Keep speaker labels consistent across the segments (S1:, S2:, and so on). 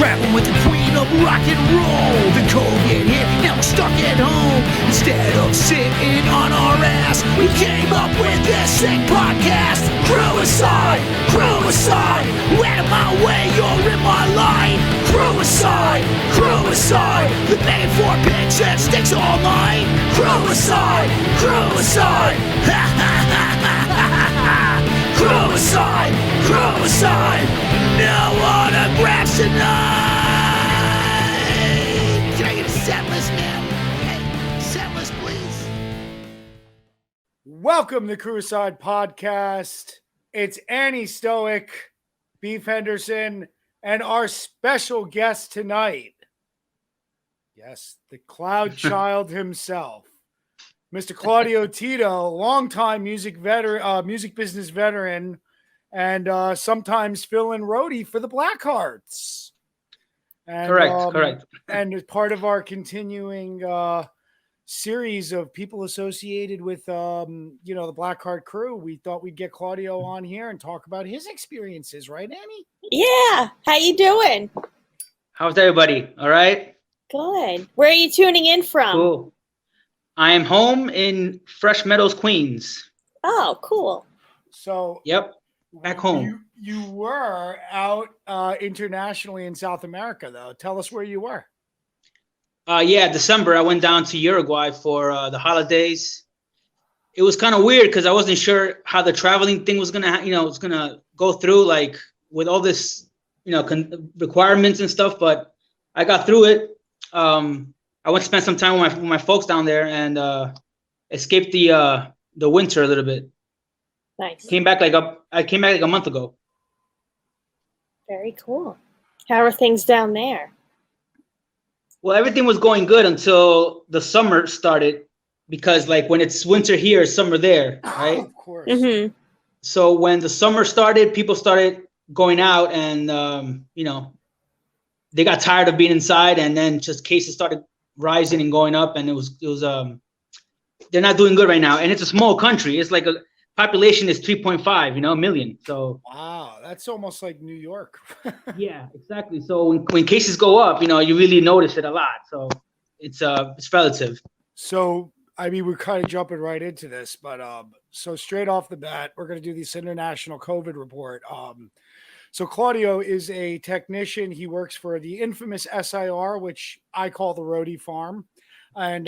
S1: Traveling with the queen of rock and roll. The COVID hit, now we're stuck at home. Instead of sitting on our ass, we came up with this sick podcast. Crewicide, Crewicide. Out of my way, you're in my line. Crewicide, Crewicide. The main four picks and sticks all night. Crewicide, Crewicide. Ha ha ha ha ha ha. Crewicide, Crewicide. No autographs tonight. Can I get a set list, man? Hey, set list, please.
S2: Welcome to Crewicide Podcast. It's Annie Stoic, Beef Henderson, and our special guest tonight. Yes, the Cloud Child himself, Mr. Claudio Tito, longtime music business veteran, and sometimes fill-in roadie for the Blackhearts. And,
S3: correct.
S2: And as part of our continuing series of people associated with, the Blackheart crew, we thought we'd get Claudio on here and talk about his experiences, right, Annie?
S4: Yeah. How you doing?
S3: How's everybody? All right?
S4: Good. Where are you tuning in from?
S3: Cool. I am home in Fresh Meadows, Queens.
S4: Oh, cool.
S2: So,
S3: yep, back home.
S2: You were out internationally in South America, though. Tell us where you were.
S3: December. I went down to Uruguay for the holidays. It was kind of weird because I wasn't sure how the traveling thing was gonna go through, like with all this, requirements and stuff. But I got through it. I went to spend some time with my folks down there and escaped the winter a little bit.
S4: Nice.
S3: I came back like a month ago.
S4: Very cool. How are things down there?
S3: Well, everything was going good until the summer started, because like when it's winter here, it's summer there, right?
S2: Of course.
S4: Mm-hmm.
S3: So when the summer started, people started going out and, they got tired of being inside, and then just cases started rising and going up, and it was they're not doing good right now. And it's a small country. It's like a population is 3.5, million. So
S2: wow, that's almost like New York.
S3: yeah, exactly. So when cases go up, you really notice it a lot. So it's relative.
S2: So I mean, we're kind of jumping right into this, but so straight off the bat, we're going to do this international COVID report. So Claudio is a technician. He works for the infamous SIR, which I call the roadie farm. And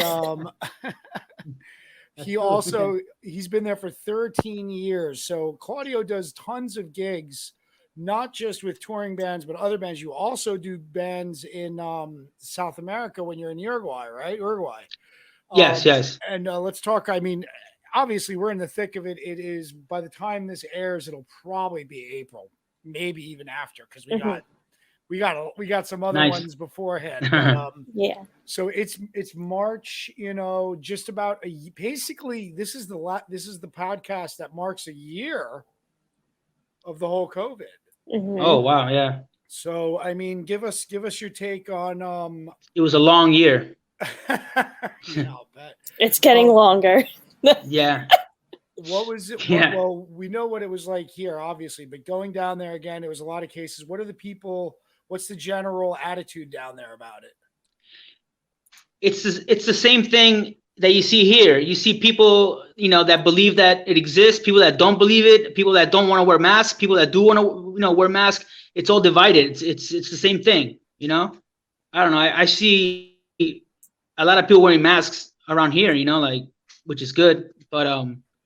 S2: he's been there for 13 years. So Claudio does tons of gigs, not just with touring bands, but other bands. You also do bands in South America when you're in Uruguay, right? Uruguay.
S3: Yes.
S2: And let's talk. I mean, obviously we're in the thick of it. It is, by the time this airs, it'll probably be April. Maybe even after, because we got some other ones beforehand. But,
S4: yeah.
S2: So it's March, just about basically this is the podcast that marks a year of the whole COVID.
S4: Mm-hmm.
S3: Oh wow, yeah.
S2: So I mean, give us your take on.
S3: It was a long year.
S2: I'll bet.
S4: It's getting longer.
S3: Yeah.
S2: What was it?
S3: Yeah.
S2: Well, we know what it was like here, obviously, but going down there again, there was a lot of cases. What's the general attitude down there about it?
S3: It's the same thing that you see here. You see people, that believe that it exists, people that don't believe it, people that don't want to wear masks, people that do want to, wear masks. It's all divided. It's the same thing, I don't know. I see a lot of people wearing masks around here, which is good, but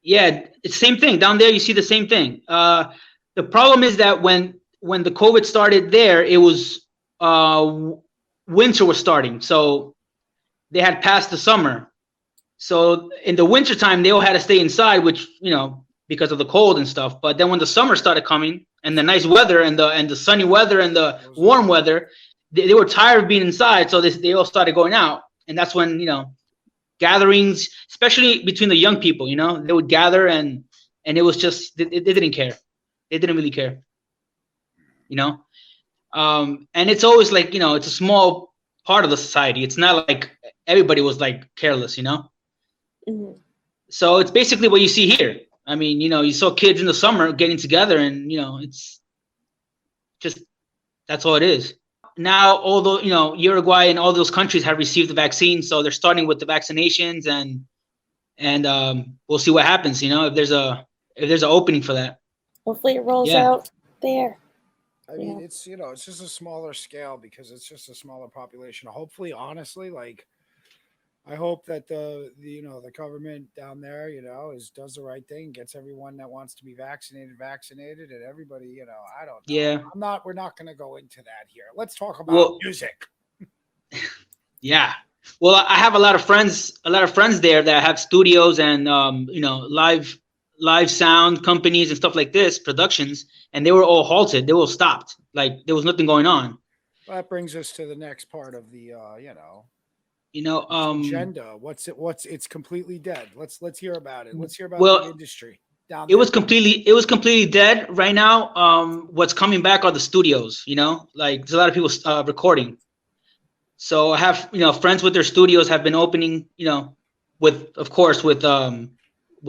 S3: yeah, it's the same thing. Down there, you see the same thing. The problem is that when the COVID started there, it was winter was starting. So they had passed the summer. So in the wintertime, they all had to stay inside, which, because of the cold and stuff. But then when the summer started coming and the nice weather and the sunny weather and the warm weather, they were tired of being inside. So they all started going out. And that's when, gatherings, especially between the young people, they would gather and it was just, they didn't care. They didn't really care, and it's always like, it's a small part of the society. It's not like everybody was like careless,
S4: Mm-hmm.
S3: So it's basically what you see here. I mean, you saw kids in the summer getting together and, it's just, that's all it is. now although Uruguay and all those countries have received the vaccine, so they're starting with the vaccinations, and we'll see what happens. If there's an opening for that.
S4: Hopefully it rolls
S3: Yeah.
S4: out there.
S2: I mean, it's it's just a smaller scale because it's just a smaller population. Hopefully, honestly, like I hope that the government down there, does the right thing, gets everyone that wants to be vaccinated, and everybody, I don't know.
S3: Yeah.
S2: We're not going to go into that here. Let's talk about music.
S3: Yeah. Well, I have a lot of friends there that have studios and live sound companies and stuff like this, productions, and they were all halted. They were stopped. Like there was nothing going on.
S2: Well, that brings us to the next part of the agenda. It's completely dead. Let's hear about it. Let's hear about the industry down there.
S3: It was completely dead right now. What's coming back are the studios, like there's a lot of people recording. So I have, friends with their studios have been opening, with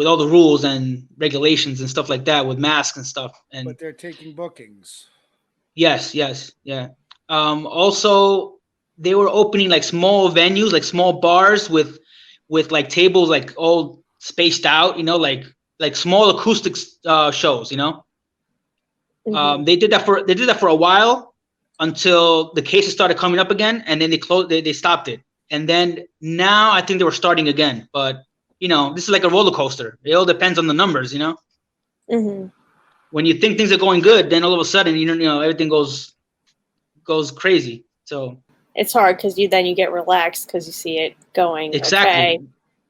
S3: all the rules and regulations and stuff like that, with masks and stuff.
S2: But they're taking bookings.
S3: Yes, yeah. Also, they were opening like small venues, like small bars with like tables like all spaced out, like small acoustic shows.
S4: Mm-hmm.
S3: They did that for a while until the cases started coming up again, and then they stopped it. And then now I think they were starting again, but this is like a roller coaster. It all depends on the numbers,
S4: Mm-hmm.
S3: When you think things are going good, then all of a sudden, everything goes crazy. So
S4: it's hard because you get relaxed because you see it going
S3: exactly.
S4: Okay,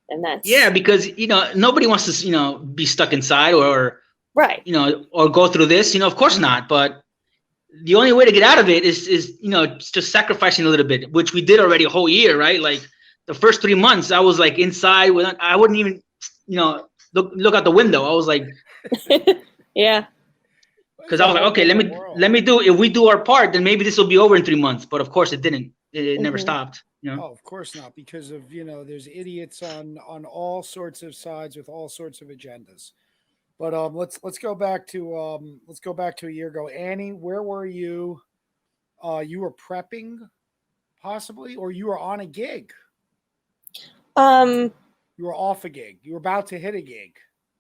S4: and that's
S3: because nobody wants to be stuck inside or
S4: right,
S3: or go through this. Of course not. But the only way to get out of it is just sacrificing a little bit, which we did already a whole year, right? Like the first 3 months, I was like inside. I wouldn't even look out the window. I was like,
S4: yeah.
S3: Because I was like, okay, let me do. If we do our part, then maybe this will be over in 3 months. But of course, it didn't. It never stopped.
S2: Oh, of course not, because of there's idiots on all sorts of sides with all sorts of agendas. But let's go back to a year ago. Annie, where were you? You were prepping, possibly, or you were on a gig. You were off a gig. You were about to hit a gig.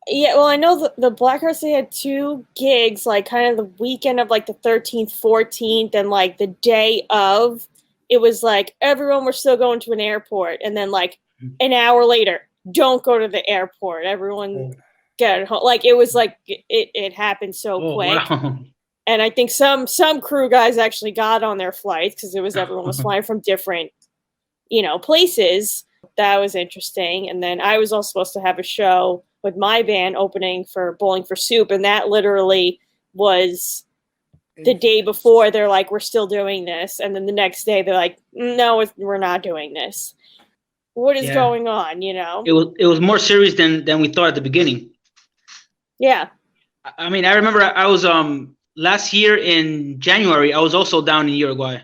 S4: Yeah, well, I know the Blackhearts, they had 2 gigs, like kind of the weekend of like the 13th, 14th, and like the day of, it was like everyone was still going to an airport, and then like an hour later, don't go to the airport. Everyone get home. Like it was like it happened so quick.
S3: Wow.
S4: And I think some crew guys actually got on their flights because everyone was flying from different, places. That was interesting. And then I was also supposed to have a show with my band opening for Bowling for Soup, and that literally was the day before. They're like, we're still doing this, and then the next day they're like, no, we're not doing this. What is going on?
S3: It was more serious than we thought at the beginning.
S4: Yeah.
S3: I mean, I remember I was last year in January, I was also down in Uruguay,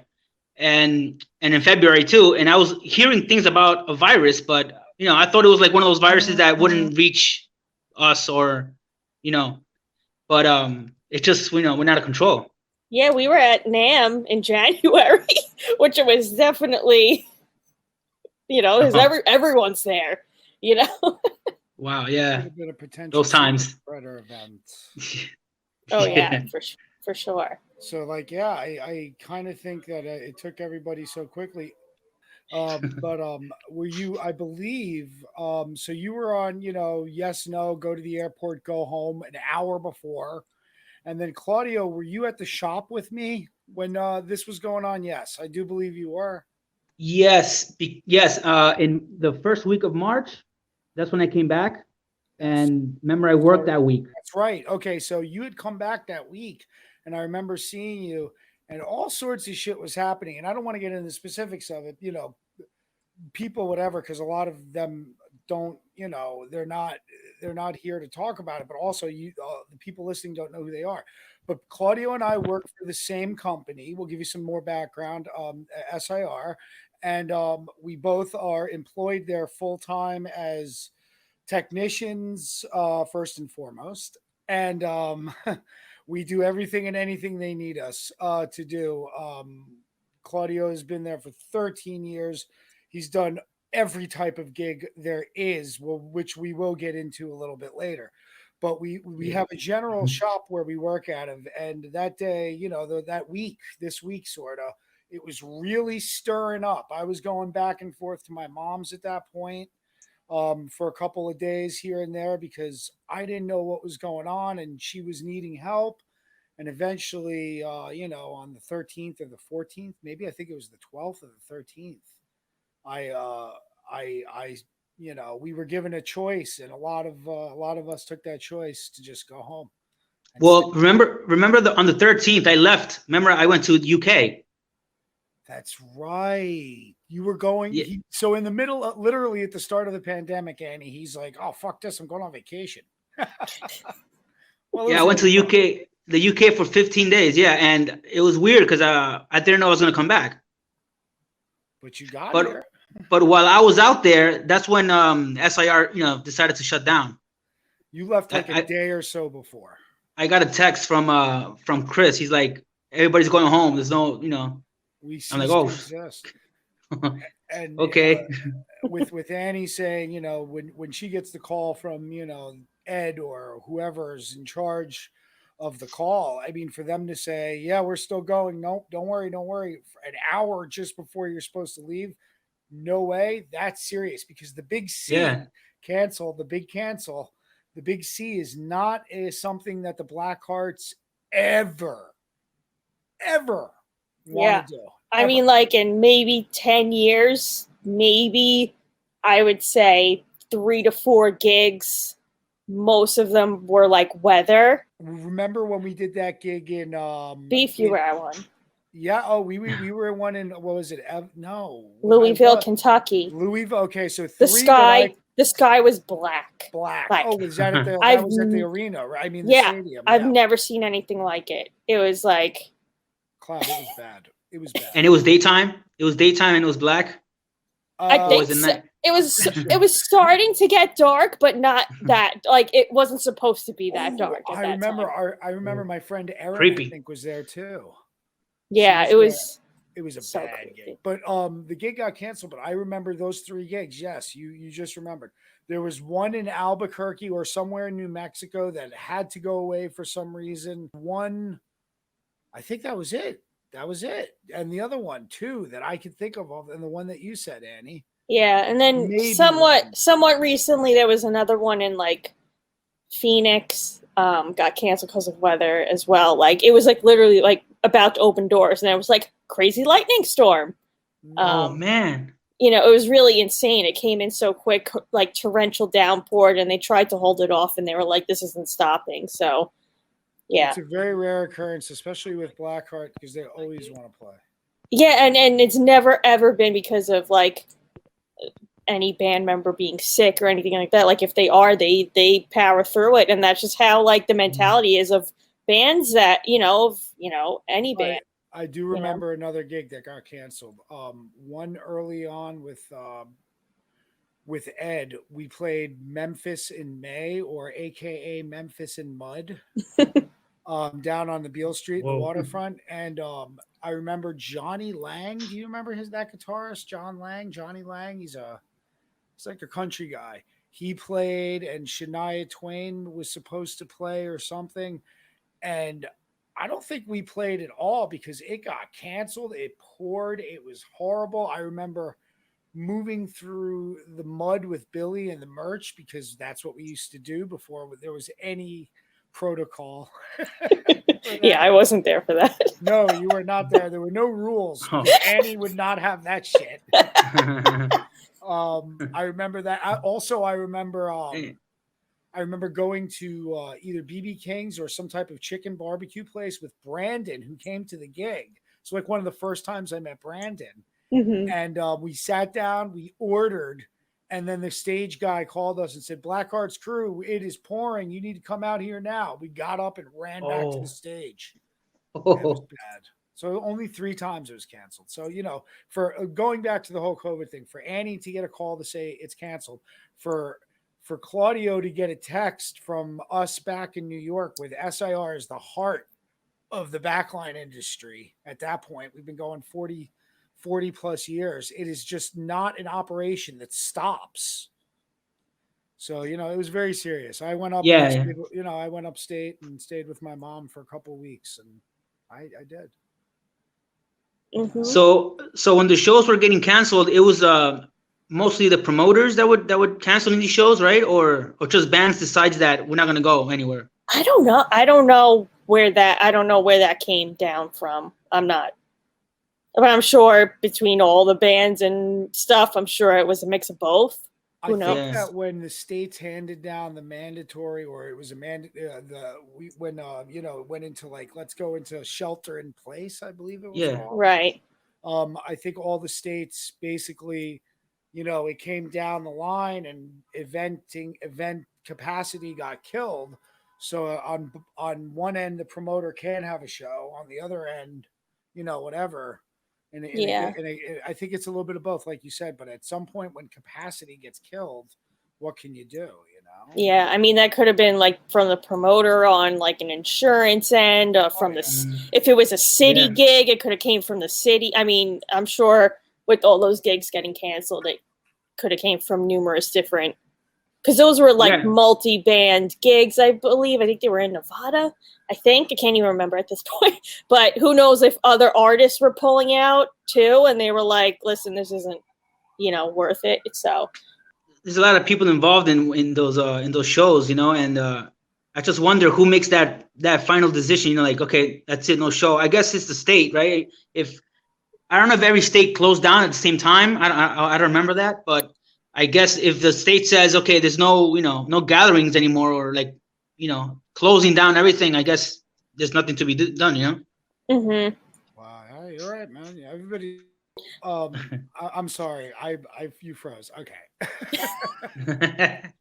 S3: and in February too, and I was hearing things about a virus, but I thought it was like one of those viruses that wouldn't reach us or, but it just, went out of control.
S4: Yeah, we were at NAMM in January, which it was definitely, because everyone's there,
S3: Wow, yeah.
S2: Could have been a potential
S3: those times.
S2: spreader event.
S4: Oh yeah, for sure.
S2: So I kind of think that it took everybody so quickly. But were you, I believe, so you were on, yes, no, go to the airport, go home an hour before. And then Claudio, were you at the shop with me when this was going on? Yes, I do believe you were.
S3: Yes. In the first week of March, that's when I came back. And remember, I worked that week.
S2: That's right. Okay, so you had come back that week, and I remember seeing you, and all sorts of shit was happening. And I don't want to get into the specifics of it, people, whatever, because a lot of them don't, they're not here to talk about it. But also, the people listening don't know who they are. But Claudio and I work for the same company. We'll give you some more background, SIR, and we both are employed there full time as technicians, first and foremost, and we do everything and anything they need us to do. Claudio has been there for 13 years. He's done every type of gig there is, which we will get into a little bit later. But we have a general shop where we work out of, and that day, you know, this week sort of, it was really stirring up. I was going back and forth to my mom's at that point for a couple of days here and there because I didn't know what was going on, and she was needing help. And eventually, you know, on the 13th or the 14th, maybe I think it was the 12th or the 13th, I, you know, we were given a choice, and a lot of us took that choice to just go home.
S3: Well, remember on the 13th, I left. Remember, I went to the UK.
S2: That's right. You were going.
S3: Yeah.
S2: So in the middle, literally at the start of the pandemic, Annie, he's like, "Oh fuck this! I'm going on vacation."
S3: Well, yeah, I went to the UK. The UK for 15 days. Yeah, and it was weird because I didn't know I was gonna come back.
S2: But you got
S3: but,
S2: here.
S3: But while I was out there, that's when SIR, you know, decided to shut down.
S2: You left like a day or so before.
S3: I got a text from Chris. He's like, everybody's going home. There's no, you know. I'm like, oh.
S2: And
S3: okay.
S2: With Annie saying, you know, when she gets the call from, you know, Ed or whoever's in charge of the call, I mean, for them to say, yeah, we're still going. Nope, don't worry. An hour just before you're supposed to leave. No way. That's serious because the big C cancel, the big C is not something that the Blackhearts ever want to do.
S4: I mean, like in maybe 10 years, maybe I would say 3 to 4 gigs. Most of them were like weather.
S2: Remember when we did that gig in
S4: Beef? You were at one.
S2: Yeah. Oh, we were in one in what was it? No,
S4: Louisville, Kentucky.
S2: Louisville. Okay, so
S4: the sky was black.
S2: Black. Oh, was that at the? That was at the arena, right? I mean, the stadium.
S4: I've never seen anything like it. It was like.
S2: Cloud. It was bad. It was bad.
S3: And it was daytime. It was daytime and it was black.
S4: I think it was starting to get dark, but not that. Like it wasn't supposed to be that dark.
S2: I remember my friend Eric.
S3: Creepy.
S2: I think was there too.
S4: Yeah, it was.
S2: It was a
S4: so
S2: bad
S4: creepy.
S2: gig, but the gig got canceled. But I remember those 3 gigs. Yes, you just remembered. There was one in Albuquerque or somewhere in New Mexico that had to go away for some reason. One, I think that was it. That was it. And the other one too that I could think of, and the one that you said, Annie.
S4: Yeah, and then somewhat recently there was another one in like Phoenix. Got canceled because of weather as well. Like it was like literally like about to open doors, and it was like crazy lightning storm.
S3: Oh man.
S4: You know, it was really insane. It came in so quick, like torrential downpour, and they tried to hold it off, and they were like, "This isn't stopping." So. Yeah,
S2: it's a very rare occurrence, especially with Blackheart, because they always want to play.
S4: Yeah, and it's never ever been because of like any band member being sick or anything like that. Like if they are, they power through it, and that's just how like the mentality is of bands that any band.
S2: I do remember another gig that got canceled. One early on with Ed, we played Memphis in May, or AKA Memphis in Mud. Down on the Beale Street, the waterfront, and I remember Johnny Lang. Do you remember that guitarist, Johnny Lang? He's like a country guy. He played, and Shania Twain was supposed to play or something, and I don't think we played at all because it got canceled. It poured. It was horrible. I remember moving through the mud with Billy and the merch because that's what we used to do before there was any protocol.
S4: Yeah, I wasn't there for that.
S2: No, you were not there. There were no rules. Annie would not have that shit. I remember that. I remember going to either BB King's or some type of chicken barbecue place with Brandon, who came to the gig. It's like one of the first times I met Brandon.
S4: Mm-hmm.
S2: And we sat down, we ordered, and then the stage guy called us and said, Blackhearts crew, it is pouring. You need to come out here now. We got up and ran back to the stage. It was bad. So only 3 times it was canceled. So, for going back to the whole COVID thing, for Annie to get a call to say it's canceled, for Claudio to get a text from us back in New York with SIR as the heart of the backline industry at that point. We've been going 40 plus years. It is just not an operation that stops. So, it was very serious. I went up, I went upstate and stayed with my mom for a couple of weeks, and I did.
S4: Mm-hmm.
S3: So when the shows were getting canceled, it was mostly the promoters that would cancel these shows, right? Or just bands decides that we're not going to go anywhere.
S4: I don't know where that came down from. But I'm sure between all the bands and stuff, I'm sure it was a mix of both. Who knows?
S2: I think that when the states handed down the mandatory, or it was a went into like, let's go into shelter in place, I believe it was.
S3: Yeah.
S2: Called.
S4: Right.
S2: I think all the states basically, it came down the line, and event capacity got killed. So on one end, the promoter can have a show. On the other end, whatever. And I think it's a little bit of both, like you said. But at some point, when capacity gets killed, what can you do?
S4: Yeah, I mean, that could have been like from the promoter on like an insurance end, if it was a city gig, it could have came from the city. I mean, I'm sure with all those gigs getting canceled, it could have came from numerous different, because those were like multi-band gigs, I believe. I think they were in Nevada. I can't even remember at this point. But who knows if other artists were pulling out too, and they were like, "Listen, this isn't, worth it." So
S3: there's a lot of people involved in those shows, and I just wonder who makes that final decision. Like, okay, that's it, no show. I guess it's the state, right? I don't know if every state closed down at the same time. I don't remember that, but I guess if the state says, okay, there's no gatherings anymore, or like, closing down everything, I guess there's nothing to be done,
S4: Mm-hmm.
S2: Wow, you're right, man. Yeah, everybody. I'm sorry. You froze. Okay.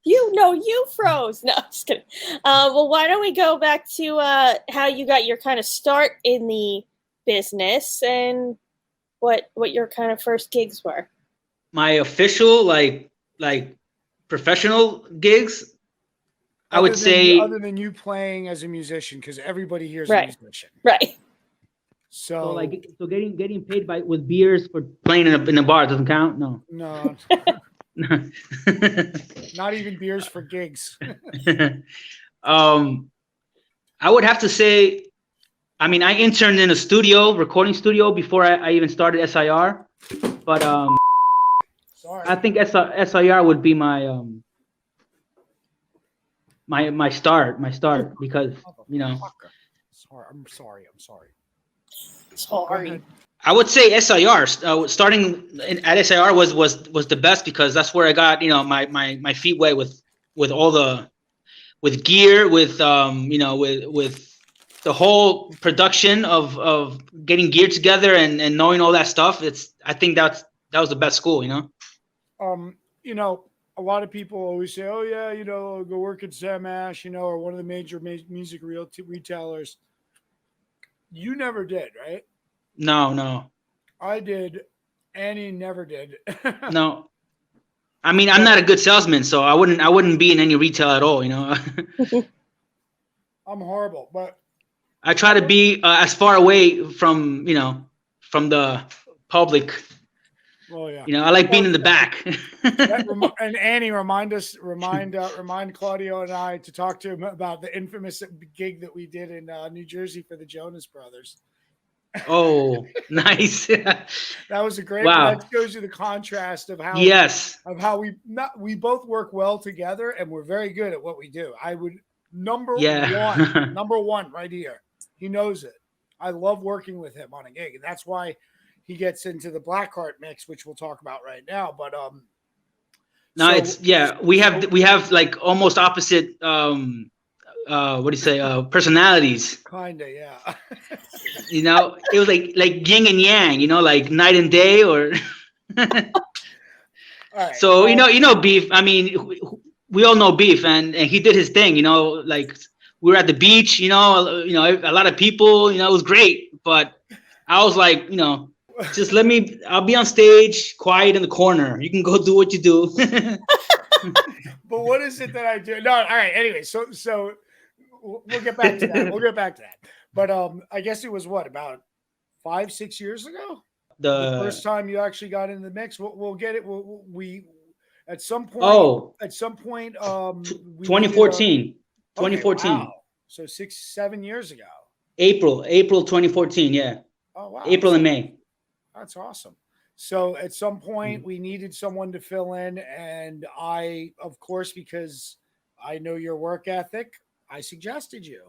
S4: You froze. No, just kidding. Well, why don't we go back to how you got your kind of start in the business and what your kind of first gigs were? My
S3: official, like professional gigs, I would say,
S2: other than you playing as a musician, because everybody here is a musician,
S4: right?
S2: So
S3: getting paid with beers for playing in a bar doesn't count. No.
S2: Not even beers for gigs.
S3: I would have to say, I mean, I interned in a recording studio before I even started SIR, but
S2: sorry.
S3: I think SIR would be my my start because
S2: Sorry.
S3: I would say SIR starting at SIR was the best, because that's where I got my feet wet with all with gear, with with the whole production of getting gear together and knowing all that stuff. I think that was the best school,
S2: A lot of people always say, "Oh yeah, go work at Sam Ash, or one of the major music retailers." You never did, right?
S3: No.
S2: I did. Annie never did.
S3: No. I mean, I'm not a good salesman, so I wouldn't be in any retail at all,
S2: I'm horrible, but
S3: I try to be as far away from the public.
S2: Oh yeah.
S3: I like being in the back.
S2: And Annie, remind Claudio and I to talk to him about the infamous gig that we did in New Jersey for the Jonas Brothers.
S3: Oh, nice.
S2: That was a great.
S3: Wow.
S2: That shows you the contrast of how we both work well together, and we're very good at what we do. I would number one right here. He knows it. I love working with him on a gig, and that's why he gets into the Blackheart mix, which we'll talk about right now. But
S3: we have like almost opposite personalities.
S2: Kinda, yeah.
S3: It was like yin and yang, like night and day, or
S2: all right.
S3: So Beef. I mean, we all know Beef, and he did his thing. Like we were at the beach. A lot of people. It was great, but I was like, just I'll be on stage, quiet in the corner. You can go do what you do.
S2: But what is it that I do? No, all right. Anyway, so we'll get back to that. But I guess it was what, about 5-6 years ago? The first
S3: The
S2: time you actually got into the mix. We'll get it. We at some point.
S3: oh,
S2: At some point, we needed
S3: 2014.
S2: okay,
S3: 2014.
S2: wow. So 6-7 years ago.
S3: April 2014. Yeah.
S2: Oh wow.
S3: April and May.
S2: That's awesome. So at some point we needed someone to fill in, and I, of course, because I know your work ethic, I suggested you.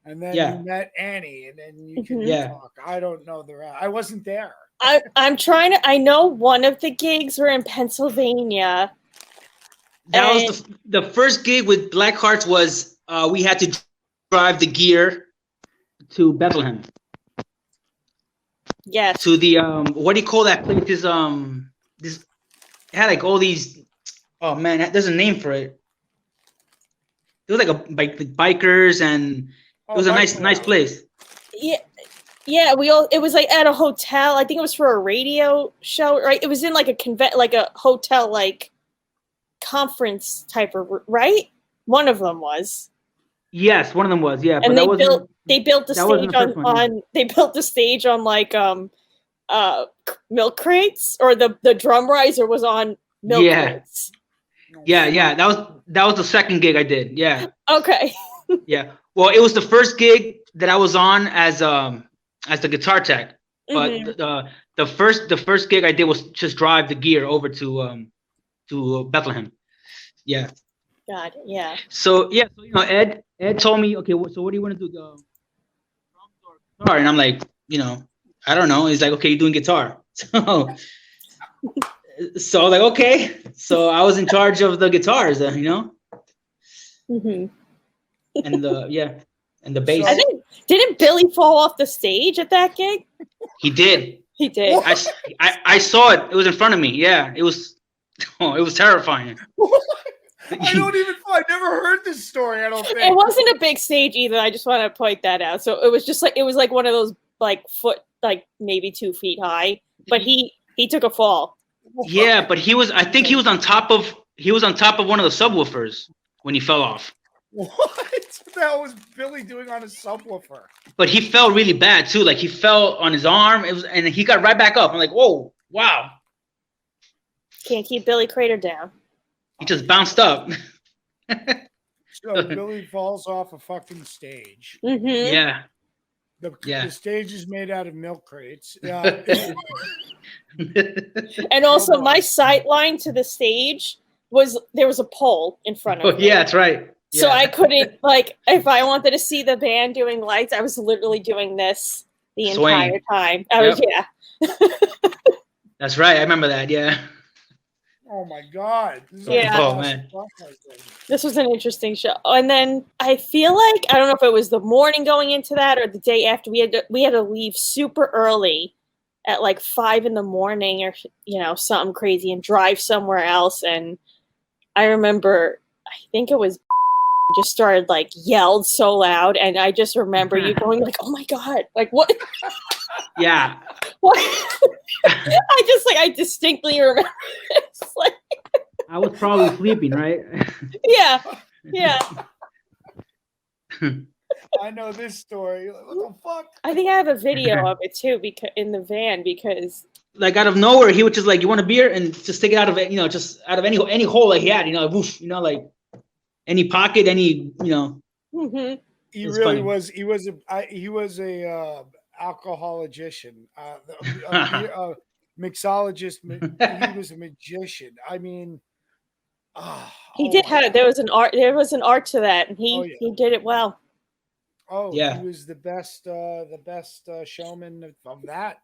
S2: And then
S3: Yeah.
S2: you met Annie, and then you can
S3: Yeah.
S2: talk. I don't know the rest. I wasn't there.
S4: I'm trying to. I know one of the gigs were in Pennsylvania.
S3: That was the first gig with Blackhearts was we had to drive the gear to Bethlehem.
S4: Yes.
S3: To the what do you call that place? This it had like all these, oh man, there's a name for it. It was like the bikers, and it was a nice place.
S4: Yeah. Yeah, it was like at a hotel. I think it was for a radio show, right? It was in like a hotel like conference type of, right? One of them was.
S3: Yes, one of them was, yeah.
S4: And
S3: but
S4: they built the stage they built the stage on like milk crates, or the drum riser was on milk crates.
S3: Yeah. That was the second gig I did. Yeah.
S4: Okay.
S3: Yeah. Well, it was the first gig that I was on as the guitar tech, but the first gig I did was just drive the gear over to Bethlehem. Yeah.
S4: Got it. Yeah.
S3: So you know, Ed told me, okay, so what do you want to do, the drums or guitar? And I'm like, you know, I don't know. He's like, okay, you're doing guitar. So I was like, okay. So I was in charge of the guitars, you know.
S4: Mm-hmm.
S3: And the bass.
S4: I think, didn't Billy fall off the stage at that gig?
S3: He did.
S4: He did.
S3: I saw it. It was in front of me. Yeah, it was terrifying.
S2: I never heard this story. I don't think
S4: it wasn't a big stage either. I just want to point that out. So it was like one of those like maybe 2 feet high, but he took a fall.
S3: Yeah, but I think he was on top of one of the subwoofers when he fell off.
S2: What the hell was Billy doing on a subwoofer?
S3: But he fell really bad too. Like he fell on his arm. And he got right back up. I'm like, whoa, wow.
S4: Can't keep Billy Crater down.
S3: He just bounced up.
S2: So Billy falls off a fucking stage.
S4: Mm-hmm.
S3: Yeah.
S2: The stage is made out of milk crates.
S4: And also, my sight line to the stage there was a pole in front of me.
S3: Yeah, that's right. Yeah.
S4: So I couldn't, like, if I wanted to see the band doing lights, I was literally doing this the entire time.
S3: That's right. I remember that. Yeah.
S2: Oh my God.
S3: Man.
S4: This was an interesting show. And then I feel like, I don't know if it was the morning going into that or the day after, we had to leave super early at like 5 a.m. or, you know, something crazy, and drive somewhere else. And I remember, I think it was just started like yelled so loud, and I just remember you going like, "Oh my God, like what?"
S3: Yeah.
S4: What? I distinctly remember. It's like
S3: I was probably sleeping, right?
S4: Yeah.
S2: I know this story. Like, what the fuck?
S4: I think I have a video of it too, because in the van, because
S3: like out of nowhere, he was just like, "You want a beer?" and just take it out of it, you know, just out of any hole that he had, you know, whoosh, you know, like any pocket, any, you know.
S4: Mm-hmm.
S2: He really was. He was a alcohologician, mixologist. He was a magician. I mean,
S4: he did have. There was an art to that, and he did it well.
S2: Oh
S3: yeah,
S2: he was the best showman of that.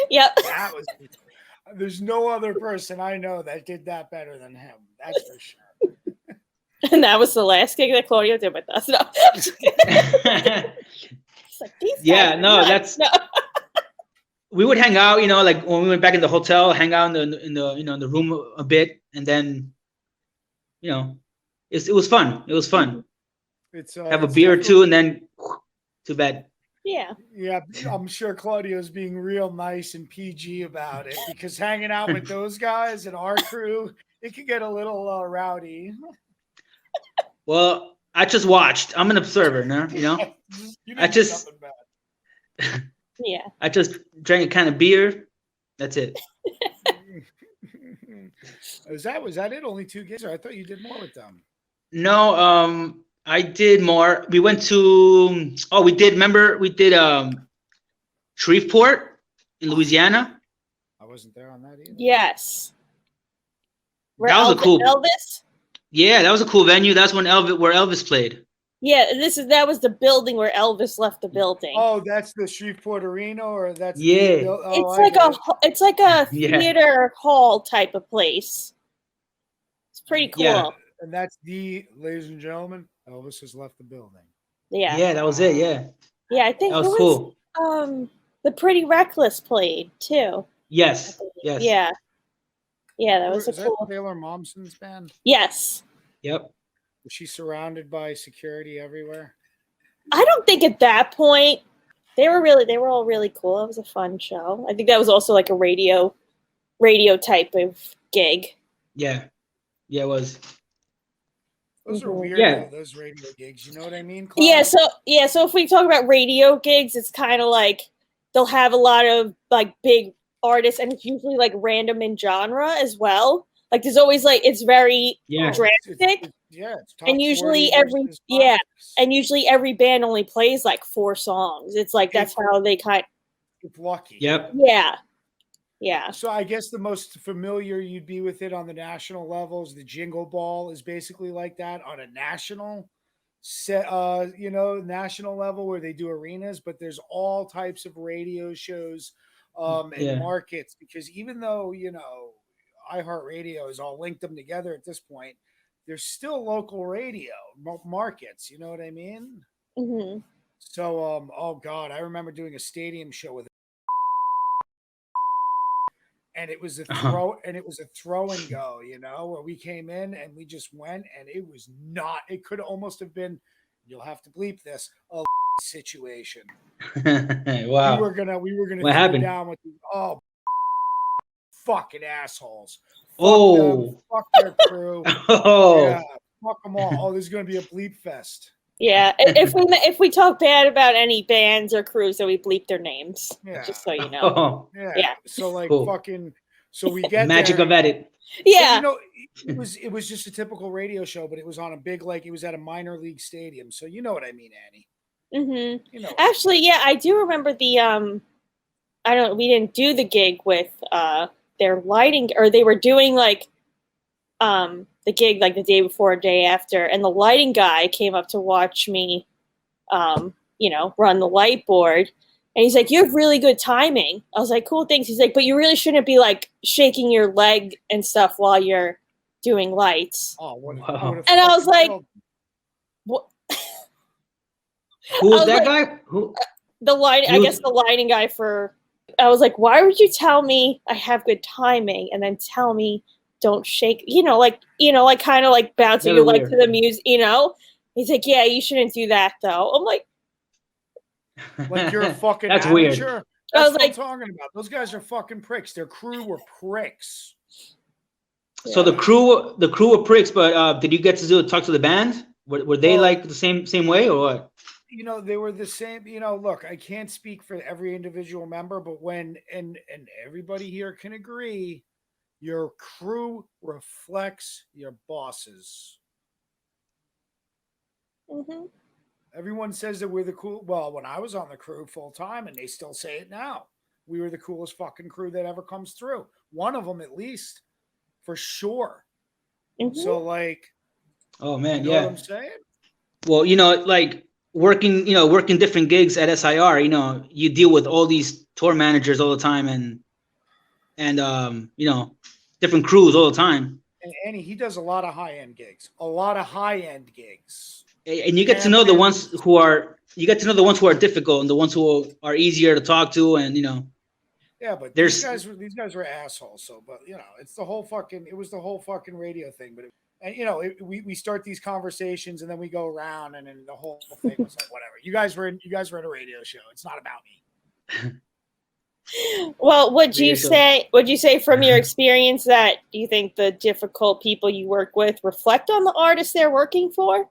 S4: Yep.
S2: That was. There's no other person I know that did that better than him. That's for sure.
S4: And that was the last gig that Claudio did with us. No.
S3: We would hang out, you know, like when we went back in the hotel, hang out in the room a bit, and then, you know, it was fun. It was fun. Have a beer or two, and then to bed.
S4: Yeah.
S2: Yeah, I'm sure Claudio's being real nice and PG about it, because hanging out with those guys and our crew, it could get a little rowdy.
S3: Well, I just watched. I'm an observer, no? You know.
S2: I just
S4: Yeah.
S3: I just drank a can of beer. That's it.
S2: Was that it? Only 2 gigs? Or I thought you did more with them.
S3: No, I did more. We went to remember we did Shreveport in Louisiana.
S2: I wasn't there on that either.
S4: Yes. Where
S3: That was a cool
S4: Elvis?
S3: Yeah, that was a cool venue. That's when Elvis played.
S4: Yeah, that was the building where Elvis left the building.
S2: Oh, that's the Shreveport Arena, or that's
S3: Yeah.
S4: It's like a
S3: Yeah.
S4: theater hall type of place. It's pretty cool.
S3: Yeah.
S2: And that's ladies and gentlemen, Elvis has left the building.
S4: Yeah.
S3: Yeah, that was it. Yeah.
S4: Yeah, I think
S3: That was cool.
S4: the Pretty Reckless played too.
S3: Yes. Yes.
S4: Yeah. Yeah, that was
S2: Is
S4: cool.
S2: that Taylor Momsen's band?
S4: Yes.
S3: Yep.
S2: Was she surrounded by security everywhere?
S4: I don't think at that point they were all really cool. It was a fun show. I think that was also like a radio type of gig.
S3: Yeah. Yeah, it was.
S2: Those are weird.
S3: Yeah.
S2: Though, those radio gigs. You know what I mean?
S4: Yeah.
S2: Claudia?
S4: So if we talk about radio gigs, it's kind of like they'll have a lot of like big artists, and it's usually like random in genre as well. Like there's always like it's very drastic.
S2: It's top
S4: and usually
S2: 40 versus
S4: and usually every band only plays like 4 songs. It's like that's how they
S2: if lucky.
S3: Yep.
S4: Yeah.
S2: So I guess the most familiar you'd be with it on the national levels, the Jingle Ball is basically like that on a national national level where they do arenas, but there's all types of radio shows and markets, because even though, iHeartRadio has all linked them together at this point, there's still local radio markets. You know what I mean?
S4: Mm-hmm.
S2: So, oh God, I remember doing a stadium show with, and it was a throw and go, where we came in and we just went, and it could almost have been, you'll have to bleep this, a situation.
S3: Wow.
S2: We were gonna
S3: what happened?
S2: down with these fucking assholes. Fuck their crew. Yeah, fuck them all. Oh, there's gonna be a bleep fest.
S4: Yeah, if we talk bad about any bands or crews, then we bleep their names.
S2: Yeah.
S4: Just so you know.
S2: Yeah. So like fucking. So we get
S3: magic
S2: there,
S3: of edit.
S4: Yeah.
S2: It was just a typical radio show, but it was on a big, like it was at a minor league stadium. So you know what I mean, Annie.
S4: Mm-hmm. Actually, yeah, I do remember the we didn't do the gig with their lighting, or they were doing like the gig like the day before or day after, and the lighting guy came up to watch me run the light board, and he's like, "You have really good timing." I was like, "Cool, thanks." He's like, "But you really shouldn't be like shaking your leg and stuff while you're doing lights."
S2: Oh, what
S4: and I was like, "What?"
S3: Who was that guy? Who?
S4: I guess the lighting guy for. I was like, "Why would you tell me I have good timing and then tell me don't shake?" Like kind of like bouncing your leg to the music. He's like, "Yeah, you shouldn't do that though." I'm like
S2: you're a fucking
S3: That's
S2: amateur.
S3: weird.
S2: That's what I'm talking about. Those guys are fucking pricks. Their crew were pricks.
S3: So the crew were pricks, but did you get to talk to the band? Were they like the same way or what?
S2: They were the same. Look, I can't speak for every individual member, but when and everybody here can agree, your crew reflects your bosses.
S4: Mm-hmm.
S2: Everyone says that we're the cool. Well, when I was on the crew full time, and they still say it now, we were the coolest fucking crew that ever comes through. One of them, at least, for sure. Mm-hmm. So, like,
S3: oh man,
S2: you know what I'm saying?
S3: Well, like working different gigs at SIR, you deal with all these tour managers all the time, and different crews all the time.
S2: And Annie, he does a lot of high-end gigs.
S3: And you get to know the ones who are difficult and the ones who are easier to talk to, and
S2: Yeah, but these guys were assholes. So, but it was the whole fucking radio thing. But we start these conversations and then we go around, and then the whole thing was like, whatever. You guys were in a radio show. It's not about me.
S4: Well, would you say from your experience that you think the difficult people you work with reflect on the artists they're working for?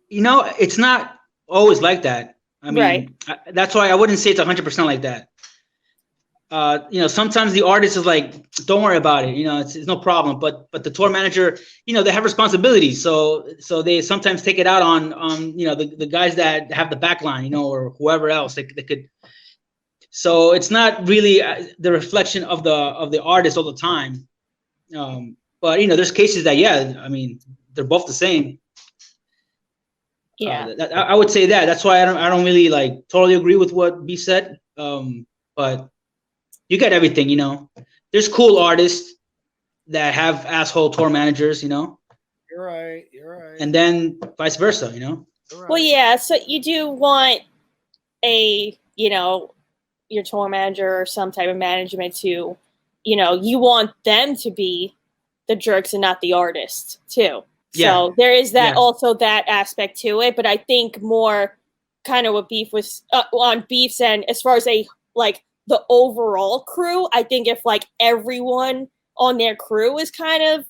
S3: It's not always like that. I mean, that's why I wouldn't say it's 100% like that. Sometimes the artist is like, don't worry about it. It's no problem. But the tour manager, they have responsibilities. So they sometimes take it out on the guys that have the backline, or whoever else they could. So it's not really the reflection of the artist all the time. But there's cases that, I mean, they're both the same.
S4: Yeah.
S3: I would say that. That's why I don't really like totally agree with what B said. But you get everything, There's cool artists that have asshole tour managers,
S2: You're right.
S3: And then vice versa,
S2: Right.
S4: Well, yeah. So you do want your tour manager or some type of management to, you want them to be the jerks and not the artist too.
S3: Yeah.
S4: So there is that also that aspect to it. But I think more kind of what Beef was on Beef's end, as far as the overall crew, I think if everyone on their crew is kind of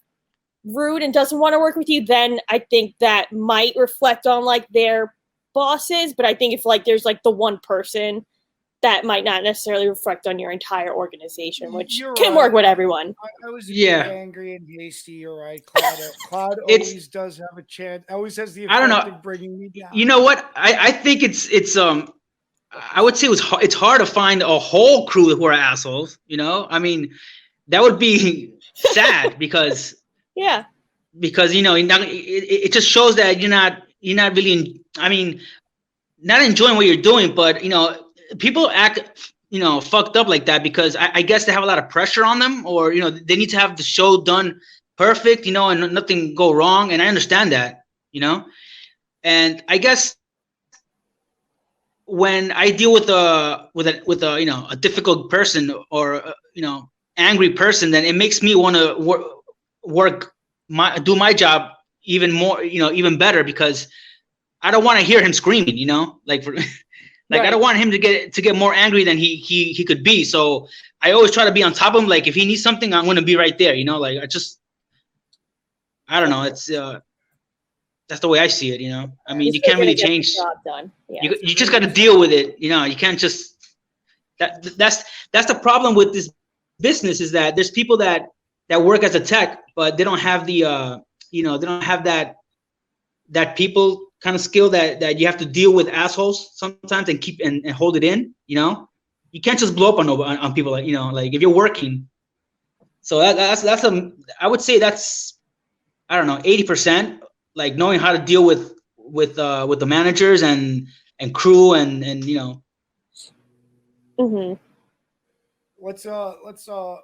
S4: rude and doesn't want to work with you, then I think that might reflect on their bosses. But I think if there's the one person, that might not necessarily reflect on your entire organization, which can work with everyone.
S2: I was angry and hasty. You're right, Claude always does have a chance. Always has the effect of bringing me down.
S3: You know what? I think it's I would say it's hard to find a whole crew who are assholes. I mean, that would be sad because it just shows that you're not really. I mean, not enjoying what you're doing, but people act fucked up like that because I guess they have a lot of pressure on them, or they need to have the show done perfect, and nothing go wrong. And I understand that, and I guess when I deal with a difficult person or angry person, then it makes me want to do my job even more, even better, because I don't want to hear him screaming, I don't want him to get more angry than he could be. So I always try to be on top of him. If he needs something, I'm going to be right there. I don't know. It's that's the way I see it. I mean, you can't really change.
S4: Job done. Yeah.
S3: You just got to deal with it. You can't just. That's the problem with this business, is that there's people that work as a tech, but they don't have the they don't have that people kind of skill that you have to deal with assholes sometimes and keep and hold it in. You can't just blow up on people if you're working. So that's I would say that's, I don't know, 80%, knowing how to deal with the managers and crew and
S4: Mm-hmm.
S2: Let's you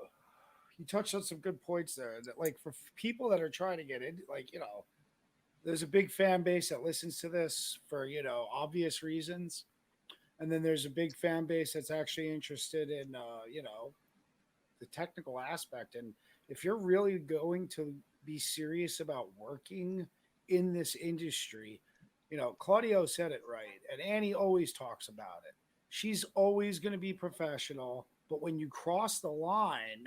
S2: touched on some good points there, that for people that are trying to get in, there's a big fan base that listens to this for obvious reasons, and then there's a big fan base that's actually interested in the technical aspect. And if you're really going to be serious about working in this industry, Claudio said it right, and Annie always talks about it. She's always going to be professional, but when you cross the line,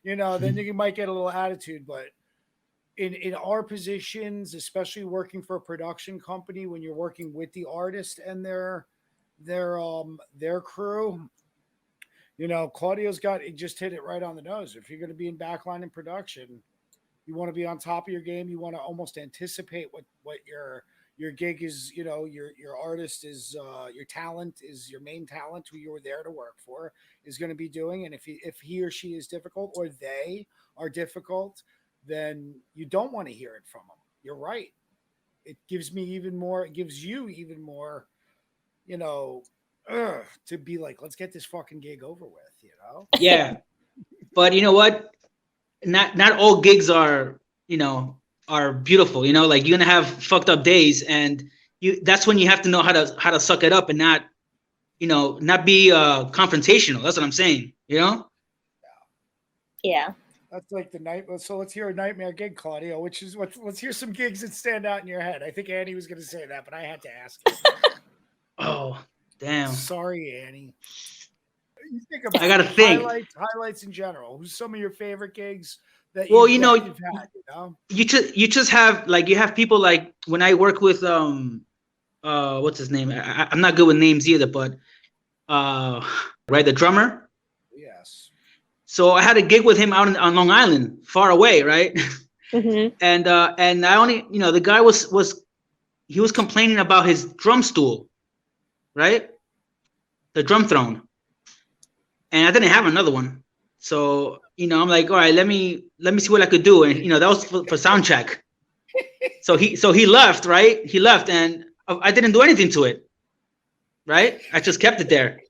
S2: then you might get a little attitude. But in our positions, especially working for a production company, when you're working with the artist and their crew, Claudio's just hit it right on the nose. If you're going to be in backline and production, you want to be on top of your game. You want to almost anticipate what your gig is, your artist is, your talent is, your main talent who you were there to work for is going to be doing. And if he or she is difficult, or they are difficult, then you don't want to hear it from them. You're right. It gives me even more. It gives you even more, to be like, let's get this fucking gig over with,
S3: Yeah. But you know what? Not all gigs are beautiful. You're going to have fucked up days, and that's when you have to know how to suck it up and not be confrontational. That's what I'm saying,
S4: Yeah.
S2: That's the night. So let's hear a nightmare gig, Claudio. Let's hear some gigs that stand out in your head. I think Annie was going to say that, but I had to ask.
S3: Oh, damn.
S2: Sorry, Annie. You think about
S3: I gotta think.
S2: Highlights in general. Who's some of your favorite gigs that you've had?
S3: You just have you have people when I work with what's his name? I'm not good with names either, but right, the drummer.
S2: Yes.
S3: So I had a gig with him out on Long Island, far away, right?
S4: Mm-hmm.
S3: And I only, the guy was complaining about his drum stool, right? The drum throne. And I didn't have another one. So, I'm like, all right, let me see what I could do. And that was for sound check. So he left, right? He left and I didn't do anything to it. Right? I just kept it there.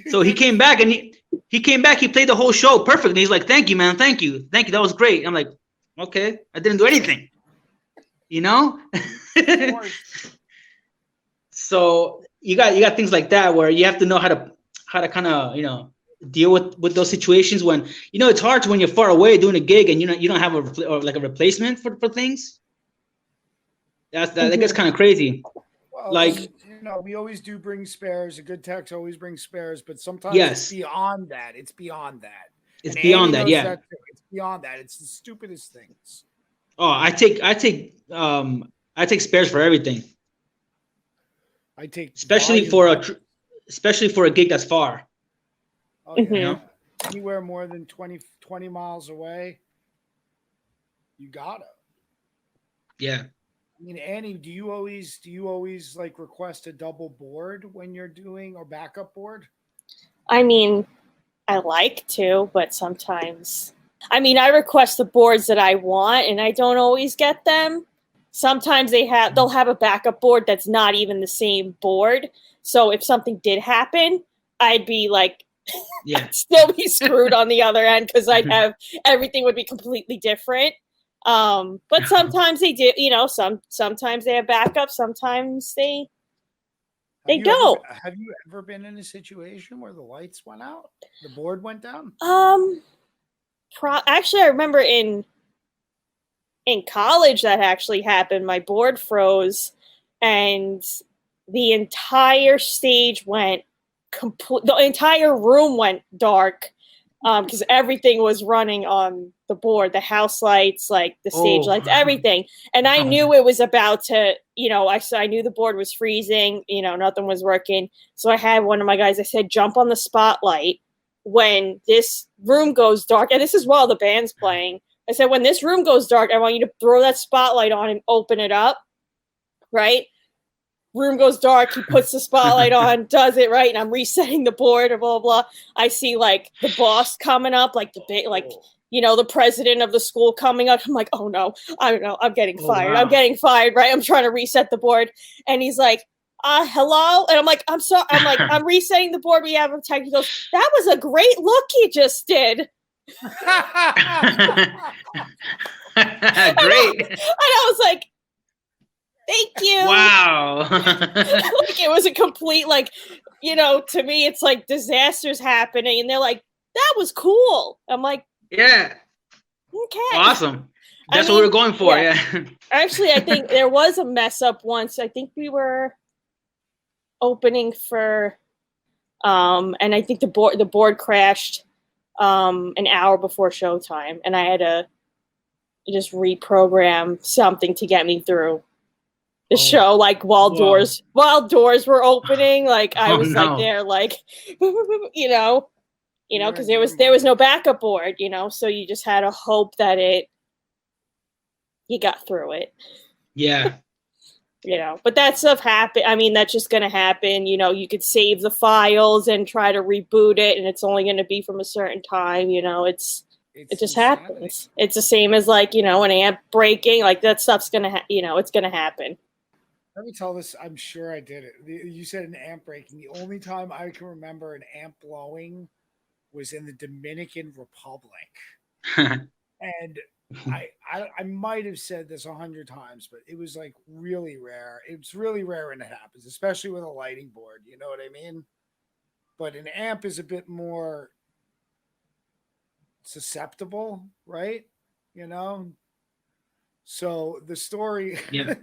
S3: So he came back and he played the whole show perfectly. He's like, "Thank you, man. Thank you. That was great." I'm like, "Okay, I didn't do anything." So you got things like that where you have to know how to kind of deal with those situations when it's hard when you're far away doing a gig and you don't have a replacement for things. That gets kind of crazy.
S2: Well,
S3: like
S2: we always do bring spares. A good techs always bring spares, but sometimes
S3: Yes.
S2: it's beyond that. It's beyond that.
S3: It's
S2: And
S3: beyond
S2: Andy
S3: that,
S2: knows
S3: yeah.
S2: too. It's beyond that. It's the stupidest things.
S3: Oh, I take spares for everything,
S2: I take
S3: especially for a gig that's far.
S2: Oh, yeah.
S4: Mhm.
S2: Anywhere more than 20 miles away, you gotta.
S3: Yeah.
S2: I mean, Annie, do you always like request a double board when you're doing or backup board?
S4: I mean, I like to, but sometimes. I mean, I request the boards that I want, and I don't always get them. Sometimes they'll have a backup board that's not even the same board. So if something did happen, I'd be like,
S3: Yeah.
S4: I'd still be screwed on the other end because I'd have everything would be completely different. But sometimes they do, sometimes they have backup, sometimes they don't.
S2: Have you ever been in a situation where the lights went out? The board went down?
S4: Actually, I remember in college that actually happened. My board froze, and the entire stage went the entire room went dark because everything was running on the board, the house lights, like the stage lights, everything. And I knew it was about to, I knew the board was freezing, nothing was working. So I had one of my guys, I said, jump on the spotlight when this room goes dark. And this is while the band's playing. I said, when this room goes dark, I want you to throw that spotlight on and open it up. Right? Room goes dark. He puts the spotlight on, does it right, and I'm resetting the board, or blah, blah, blah. I see like the boss coming up, like the big, like, the president of the school coming up. I'm like, oh no, I don't know. I'm getting fired.
S3: Wow.
S4: I'm getting fired, right? I'm trying to reset the board. And he's like, hello? And I'm like, I'm sorry. I'm like, I'm resetting the board. We have a tech. He goes, that was a great look you just did.
S3: Great.
S4: And I was like, thank you.
S3: Wow.
S4: Like, it was a complete, like, to me, it's like disasters happening. And they're like, that was cool. I'm like,
S3: yeah.
S4: Okay.
S3: Awesome. That's what we were going for. Yeah.
S4: Actually, I think there was a mess up once. I think we were opening for, and I think the board crashed an hour before showtime. And I had to just reprogram something to get me through the show, like while doors were opening, like I was like there, like because there was no backup board, so you just had to hope that you got through it.
S3: Yeah.
S4: But that stuff happened. I mean, that's just gonna happen. You could save the files and try to reboot it, and it's only gonna be from a certain time. It just happens. It's the same as like an amp breaking. Like that stuff's gonna it's gonna happen.
S2: Let me tell this. I'm sure I did it. You said an amp breaking. The only time I can remember an amp blowing was in the Dominican Republic. And I might have said this 100 times, but it was like really rare. It's really rare when it happens, especially with a lighting board. You know what I mean? But an amp is a bit more susceptible, right? So the story,
S3: Yeah.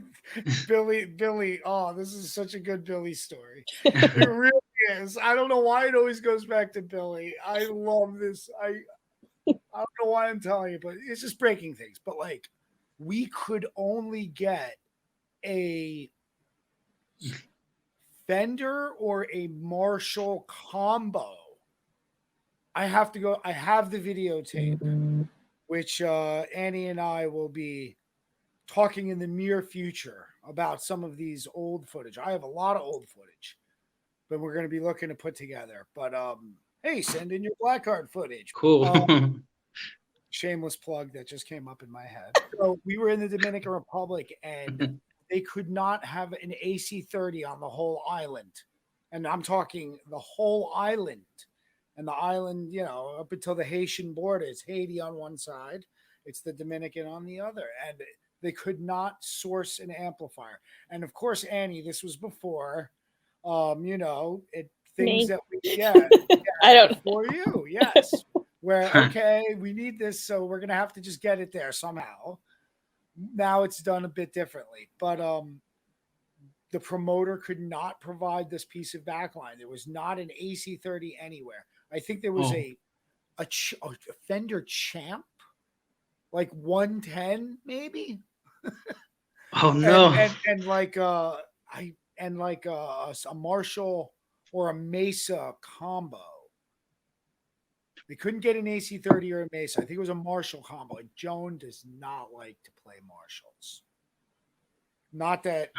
S2: Billy, oh, this is such a good Billy story. It really is. I don't know why it always goes back to Billy. I love this. I don't know why I'm telling you, but it's just breaking things. But like, we could only get a Fender or a Marshall combo. I have to go. I have the videotape, which Annie and I will be talking in the near future about some of these old footage. I have a lot of old footage, but we're going to be looking to put together. But hey, send in your Blackheart footage.
S3: Cool.
S2: Shameless plug that just came up in my head. So we were in the Dominican Republic, and they could not have an AC-30 on the whole island. And I'm talking the whole island. And the island, you know, up until the Haitian border, it's Haiti on one side, it's the Dominican on the other. And they could not source an amplifier. And of course, Annie, this was before, you know, things that we,
S4: I don't
S2: for you, yes. Where, okay, we need this, so we're going to have to just get it there somehow. Now it's done a bit differently. But the promoter could not provide this piece of backline. There was not an AC-30 anywhere. I think there was a Fender Champ, like 110 maybe.
S3: Oh no!
S2: and like a Marshall or a Mesa combo. They couldn't get an AC-30 or a Mesa. I think it was a Marshall combo. And Joan does not like to play Marshalls. Not that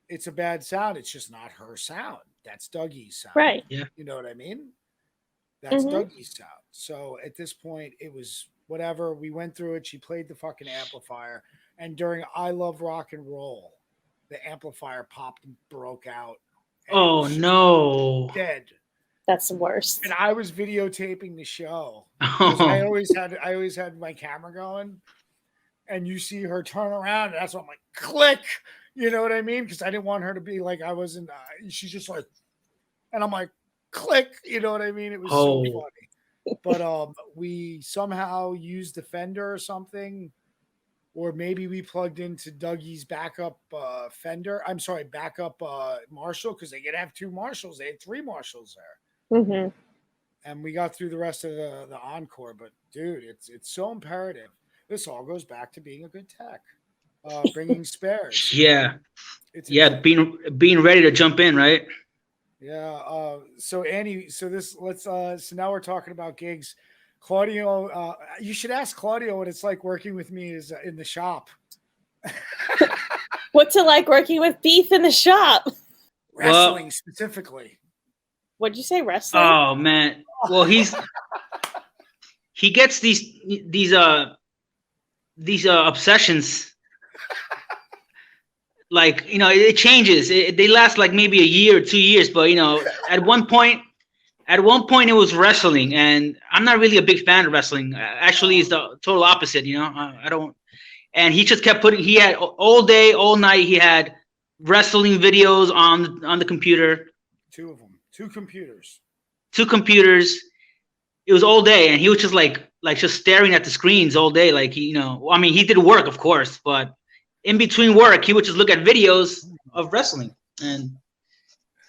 S2: it's a bad sound. It's just not her sound. That's Dougie's sound.
S4: Right.
S3: Yeah.
S2: You know what I mean? That's Dougie's sound. So at this point, it was whatever. We went through it. She played the fucking amplifier. And during I Love Rock and Roll, the amplifier popped and broke out. And
S3: oh no!
S2: Dead.
S4: That's the worst.
S2: And I was videotaping the show. I always had my camera going. And you see her turn around, and that's what I'm like, click. You know what I mean? Because I didn't want her to be like I wasn't. She's just like, and I'm like, click. You know what I mean? It was so funny. But we somehow used the Fender or something, or maybe we plugged into Dougie's backup Fender. I'm sorry, backup Marshall, because they could have two Marshalls. They had three Marshalls there, and we got through the rest of the encore. But dude, it's so imperative. This all goes back to being a good tech, bringing spares.
S3: Yeah, being ready to jump in, right?
S2: Yeah. So Annie, so now we're talking about gigs. Claudio, you should ask Claudio what it's like working with me is in the shop.
S4: What's it like working with Beef in the shop?
S2: Wrestling specifically.
S4: What'd you say, wrestling?
S3: Oh man. Well, he gets these obsessions. Like, you know, it changes. They last like maybe a year or 2 years, but you know, at one point it was wrestling, and I'm not really a big fan of wrestling. Actually, it's the total opposite. You know, I don't. And he just kept he had all day, all night. He had wrestling videos on the computer.
S2: Two of them, two computers.
S3: It was all day, and he was just like just staring at the screens all day. Like he did work, of course, but in between work, he would just look at videos of wrestling, and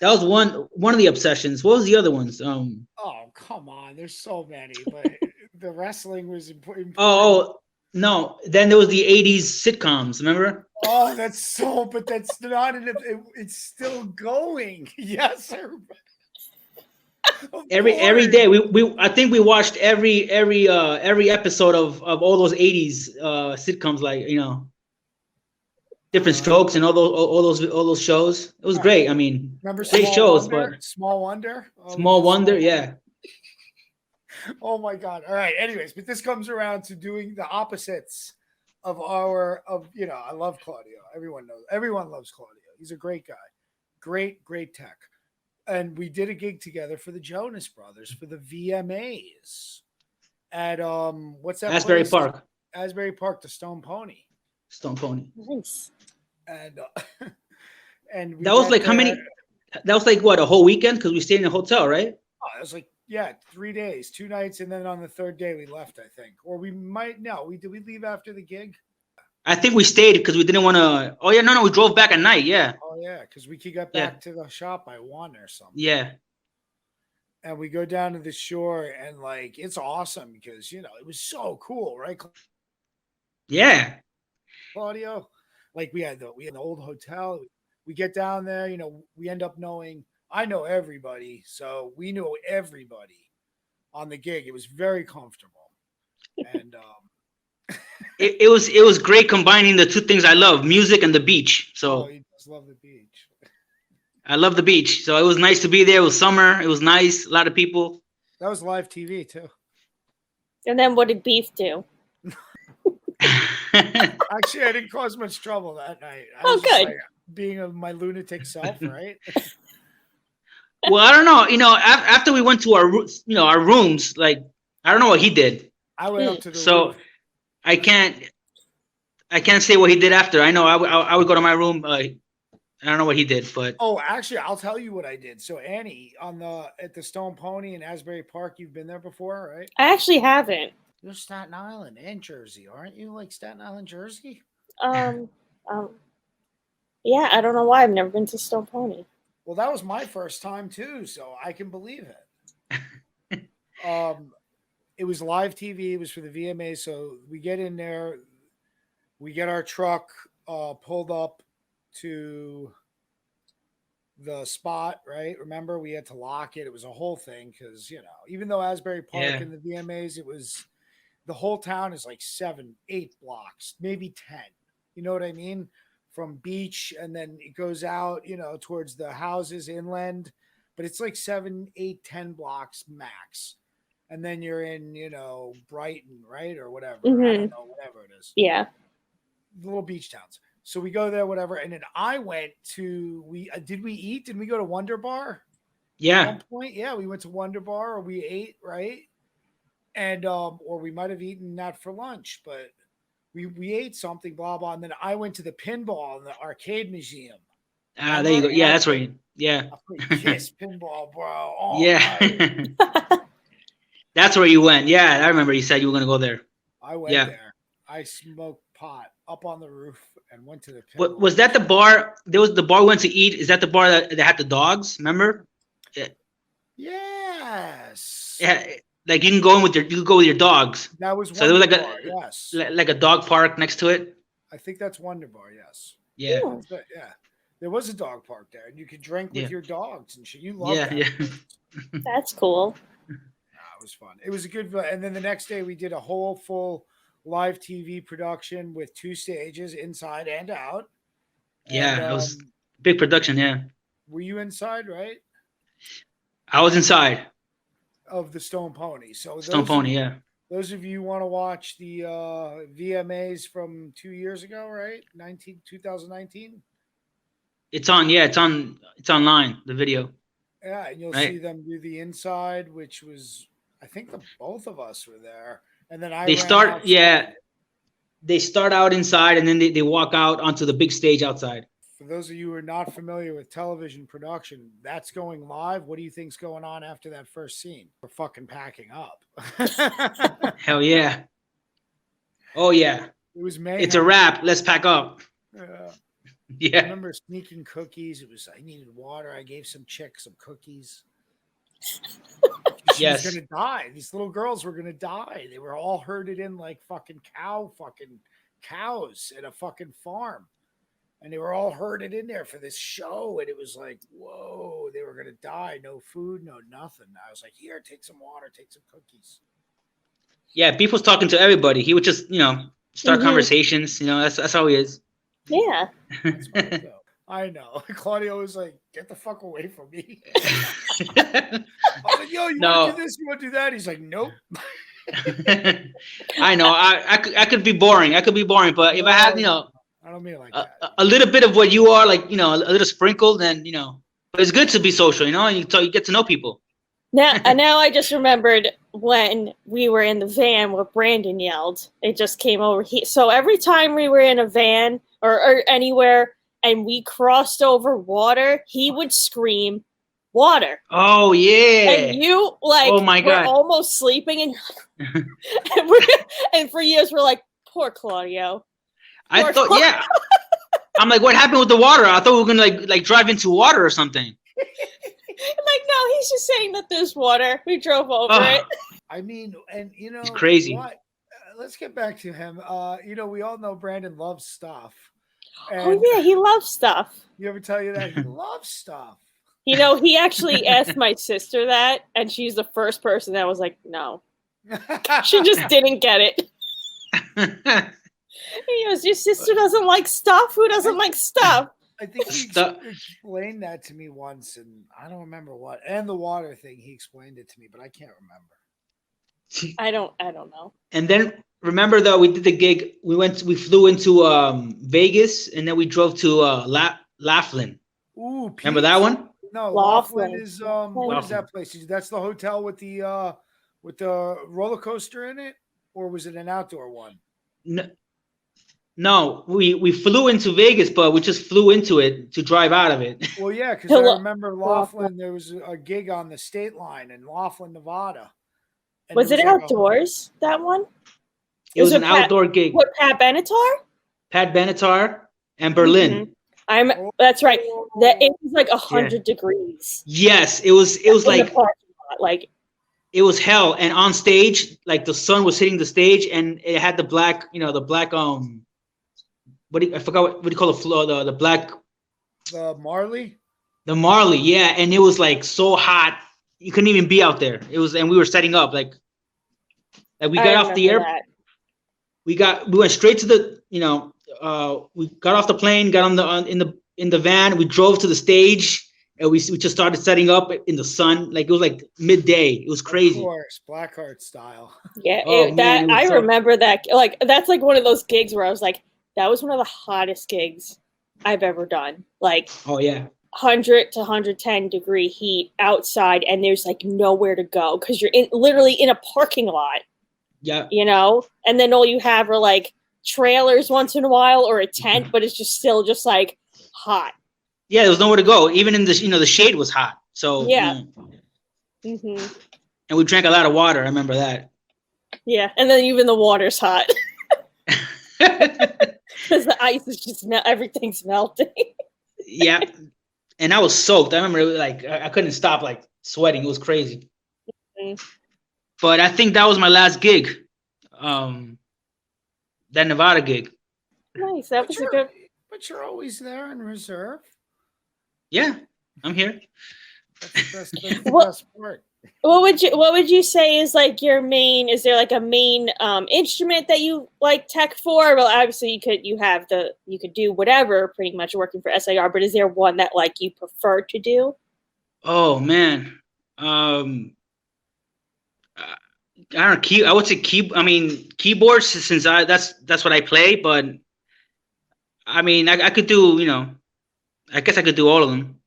S3: that was one of the obsessions. What was the other ones?
S2: Oh, come on, there's so many, but the wrestling was important.
S3: Oh no, then there was the '80s sitcoms. Remember?
S2: Oh, that's not it's still going. Yes, sir.
S3: Every day I think we watched every episode of all those '80s sitcoms, like, you know, Different Strokes and all those shows. It was great. I mean,
S2: remember
S3: great shows, but
S2: Small Wonder.
S3: Small Wonder, yeah.
S2: Oh my God! All right. Anyways, but this comes around to doing the opposites of you know. I love Claudio. Everyone loves Claudio. He's a great guy, great tech. And we did a gig together for the Jonas Brothers for the VMAs at what's that?
S3: Asbury Park.
S2: Asbury Park, the Stone Pony.
S4: Nice.
S2: And and
S3: that was like how many? That was like what, a whole weekend, because we stayed in a hotel, right?
S2: Oh, it was like 3 days, 2 nights, and then on the third day we left, I think, or we might did we leave after the gig?
S3: I think we stayed because we didn't want to. Oh yeah, no, we drove back at night. Yeah.
S2: Oh yeah, because we could get back to the shop by 1 or something.
S3: Yeah.
S2: And we go down to the shore, and like it's awesome because, you know, it was so cool, right?
S3: Yeah.
S2: Claudio, like we had the old hotel. we get down there, we end up knowing, I know everybody. So we knew everybody on the gig. It was very comfortable. And
S3: it was great combining the two things I love, music and the beach. So
S2: you just love the beach.
S3: I love the beach. So it was nice to be there. It was summer. It was nice. A lot of people.
S2: That was live TV too.
S4: And then what did Beef do?
S2: Actually, I didn't cause much trouble that night. I was just, like, being my lunatic self, right?
S3: Well, I don't know. After we went to our rooms, like, I don't know what he did.
S2: I went up to the
S3: So
S2: roof.
S3: I can't say what he did after. I know I would go to my room. I don't know what he did, but
S2: Oh, actually, I'll tell you what I did. So Annie, at the Stone Pony in Asbury Park, you've been there before, right?
S4: I actually haven't.
S2: You're Staten Island and Jersey, aren't you? Like Staten Island, Jersey?
S4: Yeah, I don't know why I've never been to Stone Pony.
S2: Well, that was my first time too, so I can believe it. It was live TV. It was for the VMA. So we get in there, we get our truck pulled up to the spot, right? Remember, we had to lock it. It was a whole thing because, even though Asbury Park and the VMAs, it was the whole town is like 7, 8 blocks, maybe 10. You know what I mean? From beach, and then it goes out, towards the houses inland, but it's like 7, 8, 10 blocks max. And then you're in, Brighton, right? Or whatever.
S4: Mm-hmm.
S2: I don't know, whatever it is.
S4: Yeah.
S2: The little beach towns. So we go there, whatever. And then I went to, did we eat? Did we go to Wonder Bar?
S3: yeah.
S2: At one point? Yeah, we went to Wonder Bar, or we ate, right? And, or we might have eaten that for lunch, but we ate something, blah, blah. And then I went to the pinball in the arcade museum.
S3: There you go. Yeah, that's right. Yeah.
S2: I played Kiss pinball, bro.
S3: Yeah. That's where you went. Yeah, I remember you said you were going to go there.
S2: I went there. I smoked pot up on the roof and went to the pinball.
S3: Was that the bar? There was the bar we went to eat. Is that the bar that had the dogs? Remember? Yeah.
S2: Yes.
S3: Yeah. Like you can go with your dogs.
S2: That was
S3: so there was
S2: Bar, yes.
S3: like a dog park next to it.
S2: I think that's Wonder Bar, yes.
S3: Yeah.
S2: Yeah. There was a dog park there, and you could drink with your dogs and shit. You love that.
S3: Yeah.
S4: That's cool.
S2: It was fun. It was a good, and then the next day we did a whole full live TV production with 2 stages, inside and out.
S3: Yeah, it was big production. Yeah.
S2: Were you inside, right?
S3: I was inside
S2: of the Stone Pony. So
S3: Stone Pony, yeah.
S2: Those of you who want to watch the VMAs from 2 years ago, right? 2019.
S3: It's on. Yeah, it's online. The video.
S2: Yeah, and you'll see them do the inside, which was, I think both of us were there. And then they start
S3: out inside, and then they walk out onto the big stage outside.
S2: For those of you who are not familiar with television production, that's going live. What do you think's going on after that first scene? We're fucking packing up.
S3: Hell yeah. Oh yeah.
S2: It was mayhem.
S3: It's a wrap. Let's pack up.
S2: Yeah. I remember sneaking cookies. I needed water. I gave some chick some cookies. She was gonna die. These little girls were gonna die. They were all herded in like fucking cows at a fucking farm. And they were all herded in there for this show. And it was like, whoa, they were going to die. No food, no nothing. I was like, here, take some water, take some cookies.
S3: Yeah, Beef was talking to everybody. He would just, start conversations. That's how he is.
S4: Yeah.
S2: I know. Claudio was like, get the fuck away from me. I was like, yo, you want to do this? You want to do that? He's like, nope.
S3: I know. I could be boring. But if I had,
S2: I don't mean it like that.
S3: A little bit of what you are, like, a little sprinkle, then, but it's good to be social, and you get to know people.
S4: Now I just remembered when we were in the van where Brandon yelled. It just came over. So every time we were in a van or anywhere and we crossed over water, he would scream, water.
S3: Oh, yeah.
S4: And you,
S3: oh my God,
S4: were almost sleeping. And for years, we're like, poor Claudio.
S3: I thought, yeah. I'm like, what happened with the water? I thought we were gonna like drive into water or something.
S4: I'm like, no, he's just saying that there's water. We drove over it.
S2: I mean, and
S3: it's crazy.
S2: Let's get back to him. We all know Brandon loves stuff. And
S4: Oh yeah, he loves stuff.
S2: you ever tell you that he loves stuff?
S4: You know, he actually asked my sister that, and she's the first person that was like, no. She just didn't get it. He goes, your sister doesn't like stuff? Who doesn't like stuff?
S2: I think he explained that to me once, and I don't remember what. And the water thing, he explained it to me, but I can't remember.
S4: I don't know.
S3: And then remember though, we did the gig. We flew into Vegas, and then we drove to Laughlin.
S2: Ooh, Pete.
S3: Remember that one?
S2: No,
S4: Laughlin.
S2: Laughlin is what is that place? That's the hotel with the roller coaster in it, or was it an outdoor one?
S3: No, we flew into Vegas, but we just flew into it to drive out of it.
S2: Well, yeah, because I remember Laughlin. There was a gig on the state line in Laughlin, Nevada.
S4: Was it outdoors? That one?
S3: It was an outdoor gig.
S4: What, Pat Benatar?
S3: Pat Benatar and Berlin.
S4: Mm-hmm. That's right. That it was like 100 degrees.
S3: Yes, it was like
S4: the parking lot, like
S3: it was hell. And on stage, like the sun was hitting the stage, and it had the black, I forgot what do you call the floor, the black,
S2: the Marley.
S3: The Marley, yeah, and it was like so hot, you couldn't even be out there. It was, and we were setting up like we got off the air. We went straight to the, we got off the plane, got on in the van, we drove to the stage, and we just started setting up in the sun. Like it was like midday. It was crazy.
S2: Of course, Blackhearts style.
S4: Yeah, I remember that. Like that's like one of those gigs where I was like, that was one of the hottest gigs I've ever done. Like,
S3: oh yeah,
S4: 100 to 110 degree heat outside, and there's like nowhere to go because you're literally in a parking lot.
S3: Yeah,
S4: and then all you have are like trailers once in a while or a tent, but it's just still just like hot.
S3: Yeah, there was nowhere to go. Even in the the shade was hot. So
S4: yeah. Mm-hmm.
S3: And we drank a lot of water. I remember that.
S4: Yeah, and then even the water's hot. Because the ice is just everything's melting.
S3: Yeah, and I was soaked. I remember like I couldn't stop like sweating. It was crazy. Mm-hmm. But I think that was my last gig. That Nevada gig.
S4: Nice. That was a good.
S2: But you're always there in reserve.
S3: Yeah, I'm here.
S2: That's the best part.
S4: What would you say is like your main? Is there like a main instrument that you like tech for? Well, obviously you could do whatever pretty much working for SIR, but is there one that like you prefer to do?
S3: Oh man, I don't know. I would say keyboards since that's what I play. But I mean, I could do I guess I could do all of them.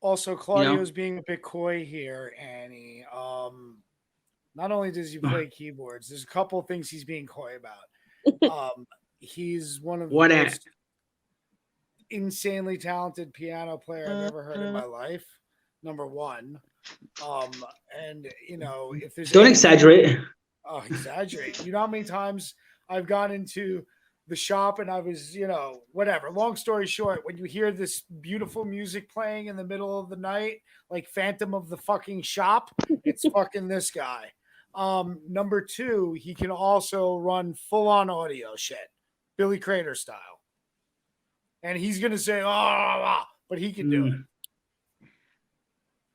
S2: Also, Claudio's being a bit coy here, Annie. Not only does he play keyboards, there's a couple of things he's being coy about. He's one of the most insanely talented piano player I've ever heard in my life. Number one. And if there's
S3: don't exaggerate.
S2: Oh, exaggerate. You know how many times I've gone into the shop and I was, whatever. Long story short, when you hear this beautiful music playing in the middle of the night, like Phantom of the fucking Shop, it's fucking this guy. Number two, he can also run full-on audio shit, Billy Crater style. And he's gonna say, oh, but he can do it.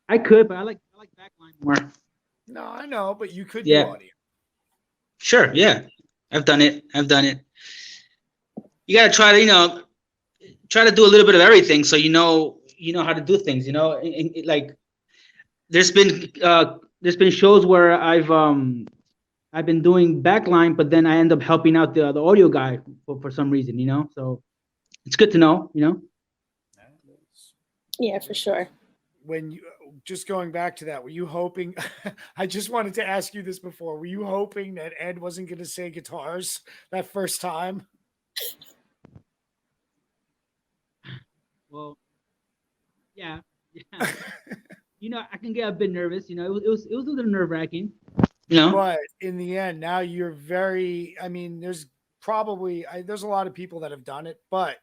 S3: I could, but I like Backline more.
S2: No, I know, but you could do audio.
S3: Sure, yeah. I've done it. You gotta try to, try to do a little bit of everything, so you know how to do things. Like there's been shows where I've been doing Backline, but then I end up helping out the audio guy for some reason. So it's good to know.
S4: Yeah, for sure.
S2: When you just going back to that, were you hoping? I just wanted to ask you this before. Were you hoping that Ed wasn't going to say guitars that first time?
S3: Well, yeah. I can get a bit nervous. It was a little nerve wracking.
S2: But in the end, now you're very. I mean, there's a lot of people that have done it, but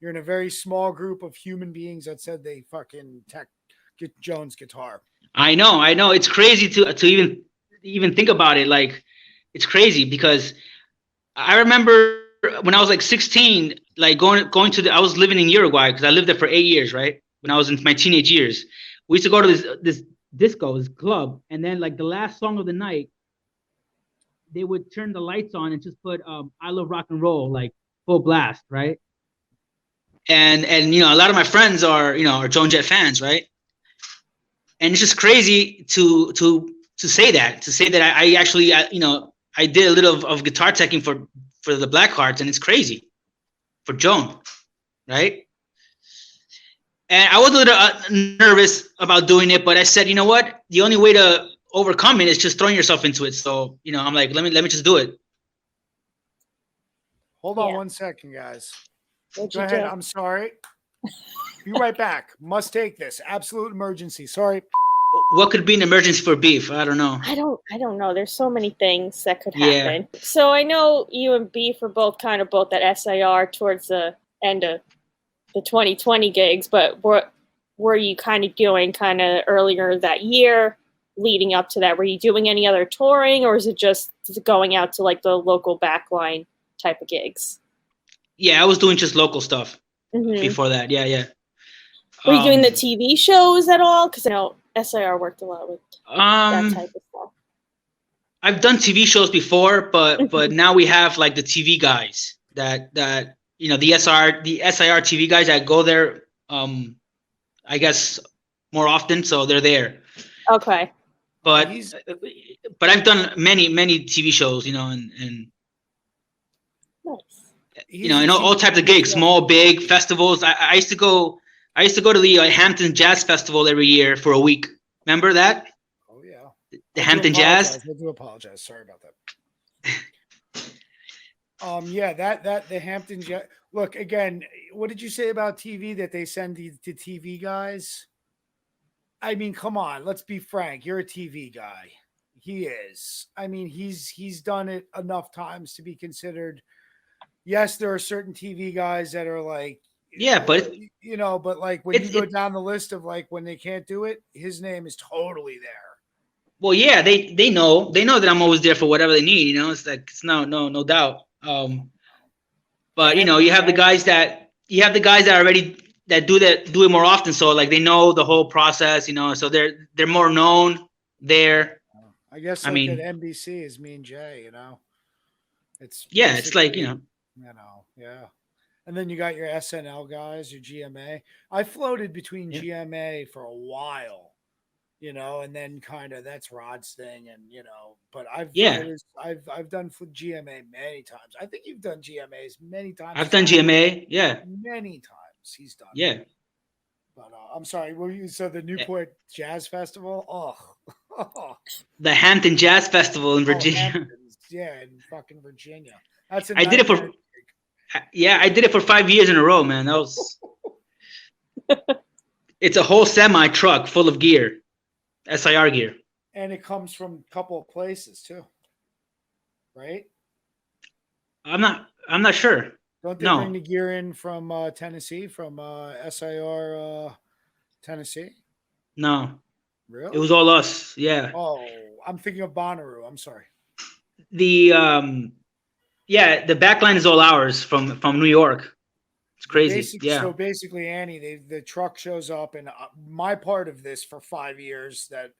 S2: you're in a very small group of human beings that said they fucking get Jones guitar. I
S3: know. It's crazy to even think about it. Like, it's crazy because I remember when I was like 16, like going to I was living in Uruguay because I lived there for 8 years, right? When I was in my teenage years, we used to go to this disco, this club, and then like the last song of the night, they would turn the lights on and just put I Love Rock and Roll, like full blast, right? And you know, a lot of my friends are Joan Jett fans, right? And it's just crazy to say that I actually I did a little of guitar teching for the Blackhearts, and it's crazy for Joan, right? And I was a little nervous about doing it, but I said, you know what? The only way to overcome it is just throwing yourself into it. So, I'm like, let me just do it.
S2: Hold on 1 second, guys.
S4: What'd
S2: Go
S4: you
S2: ahead.
S4: do?
S2: I'm sorry. Be right back. Must take this. Absolute emergency. Sorry.
S3: What could be an emergency for beef? I don't know.
S4: I don't know. There's so many things that could happen. Yeah. So I know you and Beef are both at SIR towards the end of the 2020 gigs, but what were you kind of doing earlier that year leading up to that? Were you doing any other touring, or is it just going out to like the local Backline type of gigs?
S3: Yeah, I was doing just local stuff before that. Yeah.
S4: Were you doing the TV shows at all? Because I know SIR worked a lot with that type of stuff.
S3: I've done TV shows before, but now we have like the TV guys that the SIR TV guys that go there. I guess more often, so they're there.
S4: Okay.
S3: But I've done many TV shows, and
S4: nice.
S3: And all types of gigs, small, big festivals. I used to go to the Hampton Jazz Festival every year for a week. Remember that?
S2: Oh yeah.
S3: The Hampton Jazz.
S2: I do apologize. Sorry about that. Yeah, that the Hampton Jazz. Look again. What did you say about TV that they send the TV guys? I mean, come on. Let's be frank. You're a TV guy. He is. I mean, he's done it enough times to be considered. Yes, there are certain TV guys that are like,
S3: yeah, but
S2: but like when you go down the list of like when they can't do it, his name is totally there.
S3: Well, yeah, they know that I'm always there for whatever they need. It's like it's no doubt. But you have the guys that already that do it more often, so like they know the whole process. So they're more known there.
S2: I guess like at NBC is me and Jay. It's like
S3: yeah.
S2: And then you got your SNL guys, your GMA. I floated between GMA for a while, and then kind of that's Rod's thing, and but I've done GMA many times. I think you've done GMAs many times.
S3: I've done GMA, yeah,
S2: many times. He's done,
S3: yeah.
S2: But I'm sorry, the Newport Jazz Festival? Oh,
S3: the Hampton Jazz Festival in Virginia.
S2: In fucking Virginia. That's
S3: I did it for. Yeah, I did it for 5 years in a row, man. That was. It's a whole semi truck full of gear, SIR gear.
S2: And it comes from a couple of places too, right?
S3: I'm not sure.
S2: Don't they bring the gear in from Tennessee, from SIR Tennessee?
S3: No.
S2: Really?
S3: It was all us. Yeah.
S2: Oh, I'm thinking of Bonnaroo. I'm sorry.
S3: The the Backline is all ours from New York. It's crazy.
S2: So basically, Annie, the truck shows up, and my part of this for 5 years. That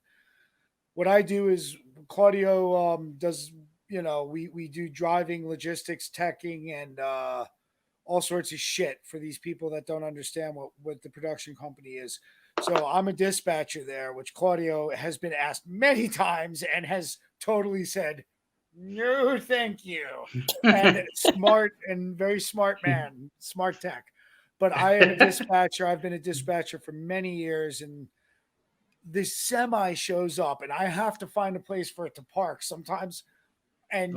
S2: what I do is Claudio does. We do driving, logistics, teching, and all sorts of shit for these people that don't understand what the production company is. So I'm a dispatcher there, which Claudio has been asked many times and has totally said, no, thank you. And very smart man, smart tech. But I am a dispatcher. I've been a dispatcher for many years, and this semi shows up, and I have to find a place for it to park sometimes. And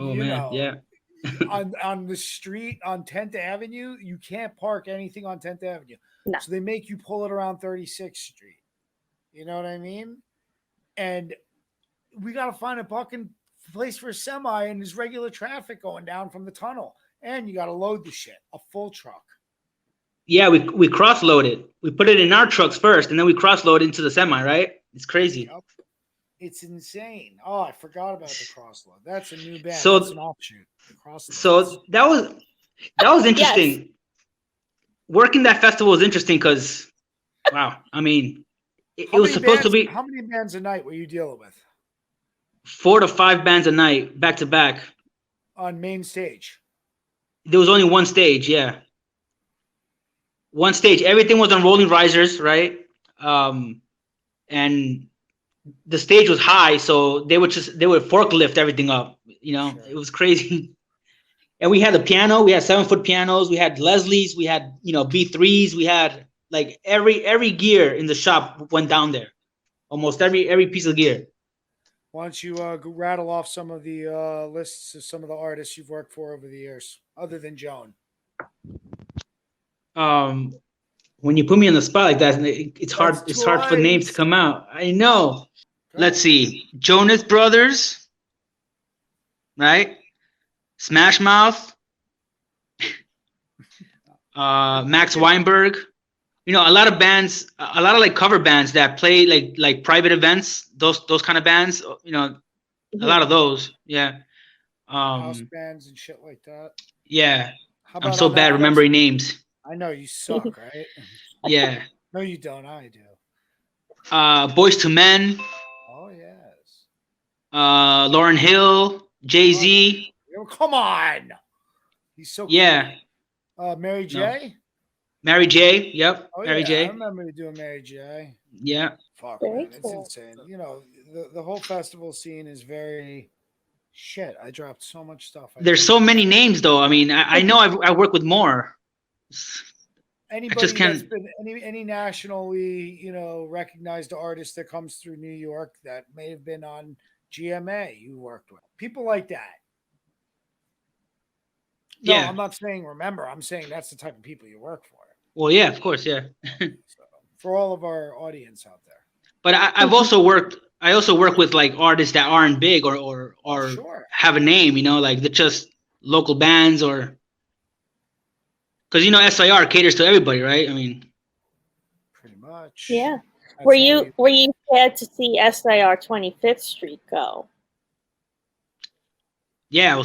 S2: on the street on 10th Avenue, you can't park anything on 10th Avenue. No. So they make you pull it around 36th Street. You know what I mean? And we got to find a fucking place for a semi, and there's regular traffic going down from the tunnel. And you got to load the shit, a full truck.
S3: Yeah, we cross-load it. We put it in our trucks first, and then we cross-load into the semi, right? It's crazy.
S2: Yep. It's insane. Oh, I forgot about the crossload. That's a new band.
S3: So
S2: that's an offshoot.
S3: So that was interesting. working that festival was interesting because, wow, I mean, it was supposed to be
S2: How many bands a night were you dealing with
S3: 4 to 5 bands a night, back to back.
S2: on main stage?
S3: There was only one stage, yeah. One stage. Everything was on rolling risers, right? And the stage was high, so they would forklift everything up. You know,
S2: Sure.
S3: It was crazy. And we had a piano. We had 7-foot pianos. We had Leslie's. We had B3s. We had like every gear in the shop went down there. Almost every piece of gear.
S2: Why don't you rattle off some of the lists of some of the artists you've worked for over the years, other than Joan?
S3: When you put me on the spot like that, it's hard.
S2: That's
S3: It's hard for names to
S2: twice.
S3: come out. I know.
S2: Go
S3: Let's
S2: ahead.
S3: see. Jonas Brothers, right? Smash Mouth, Max Weinberg. A lot of bands, a lot of like cover bands that play like private events. Those kind of bands. A lot of those. Yeah.
S2: House bands and shit like that.
S3: Yeah.
S2: How
S3: I'm
S2: about
S3: so
S2: on
S3: bad
S2: that
S3: remembering names.
S2: I know you suck, right?
S3: Yeah.
S2: No, you don't. I do.
S3: Boys to Men,
S2: Oh yes.
S3: Lauryn Hill, Jay-Z.
S2: Oh, come on. He's so
S3: Yeah.
S2: cool. Mary
S3: No.
S2: J.
S3: Mary J. Yep.
S2: Oh
S3: Mary
S2: yeah, I
S3: J.
S2: remember you doing Mary J.
S3: Yeah.
S2: Fuck,
S4: Very
S2: man, it's
S4: cool.
S2: insane. The whole festival scene is very shit. I dropped so much stuff.
S3: There's so many names though. I mean, I know I work with more.
S2: Anybody
S3: just
S2: that's
S3: can't-
S2: been any nationally, recognized artist that comes through New York that may have been on GMA you worked with. People like that. No,
S3: Yeah.
S2: I'm not saying remember. I'm saying that's the type of people you work for.
S3: Well, yeah, of course, yeah.
S2: So, for all of our audience out there.
S3: But I've also worked. I also work with like artists that aren't big or
S2: Sure.
S3: have a name. Like they're just local bands or because SIR caters to everybody, right? I mean,
S2: Pretty much.
S4: Yeah.
S2: That's
S4: Were
S2: how
S4: you sad to see SIR 25th Street go?
S3: yeah,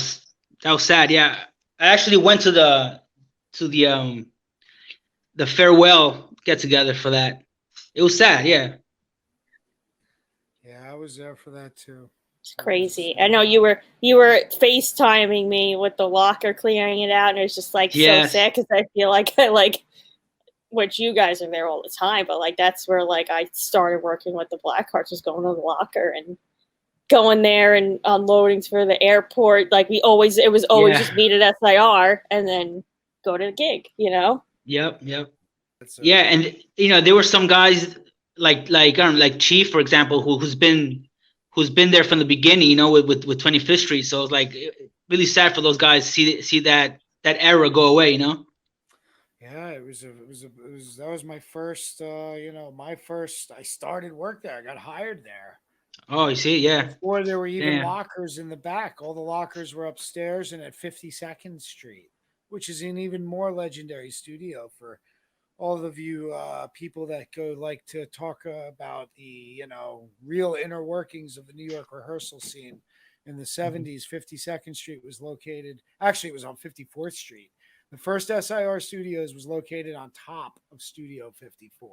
S3: that was sad. Yeah, I actually went to the farewell get together for that. It was sad. Yeah.
S2: Yeah, I was there for that too.
S4: It's crazy. I know you were FaceTiming me with the locker clearing it out, and it was just like
S3: Yes.
S4: so sad because I feel like I like which you guys are there all the time, but like that's where like I started working with the Blackhearts, was going to the locker and going there and unloading for the airport. Like it was always
S3: Yeah.
S4: just meet at SIR and then go to the gig,
S3: Yep.
S2: That's
S3: Yeah, and there were some guys like I don't know, like Chief, for example, who's been there from the beginning, with 25th Street. So it's like really sad for those guys to see that era go away,
S2: Yeah, it was that was my first I started work there. I got hired there.
S3: Oh, you see, yeah.
S2: Before there were even
S3: Yeah.
S2: lockers in the back. All the lockers were upstairs and at 52nd Street, which is an even more legendary studio for all of you people that like to talk about the real inner workings of the New York rehearsal scene in the 70s. 52nd Street was located, actually it was on 54th Street. The first SIR Studios was located on top of Studio 54.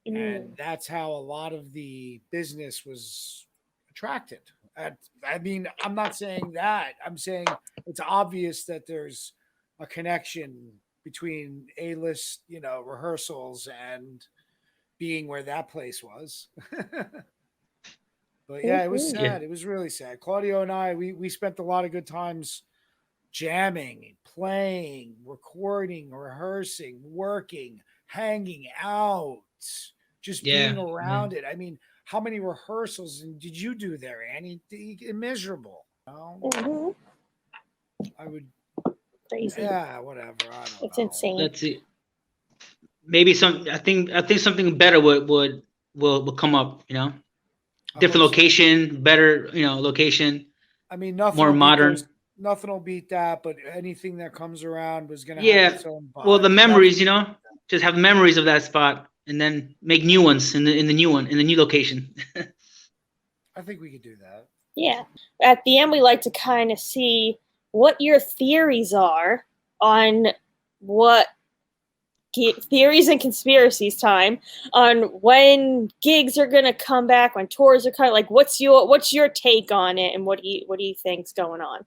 S2: And that's how a lot of the business was attracted. I mean, I'm not saying that. I'm saying it's obvious that there's a connection between A-list, rehearsals and being where that place was. But yeah, it was sad.
S3: Yeah.
S2: It was really sad. Claudio and I, we spent a lot of good times jamming, playing, recording, rehearsing, working, hanging out, just
S3: Yeah.
S2: being around it. I mean, how many rehearsals did you do there, Annie? Immeasurable.
S4: Mhm.
S2: I would,
S4: Crazy.
S2: yeah, whatever. I don't
S4: It's
S2: know.
S4: insane.
S3: Let's see. Maybe I think something better will come up.
S2: I
S3: Different
S2: hope so.
S3: location, better location,
S2: I mean, nothing
S3: more
S2: will beat
S3: modern.
S2: nothing will beat that, but anything that comes around was going to
S3: Yeah.
S2: have its own vibe.
S3: Well, the memories, just have memories of that spot, and then make new ones in the new location.
S2: I think we could do that.
S4: Yeah. At the end, we like to kind of see what your theories are on what theories and conspiracies time on when gigs are gonna come back, when tours are coming. Like, what's your take on it, and what do you think's going on?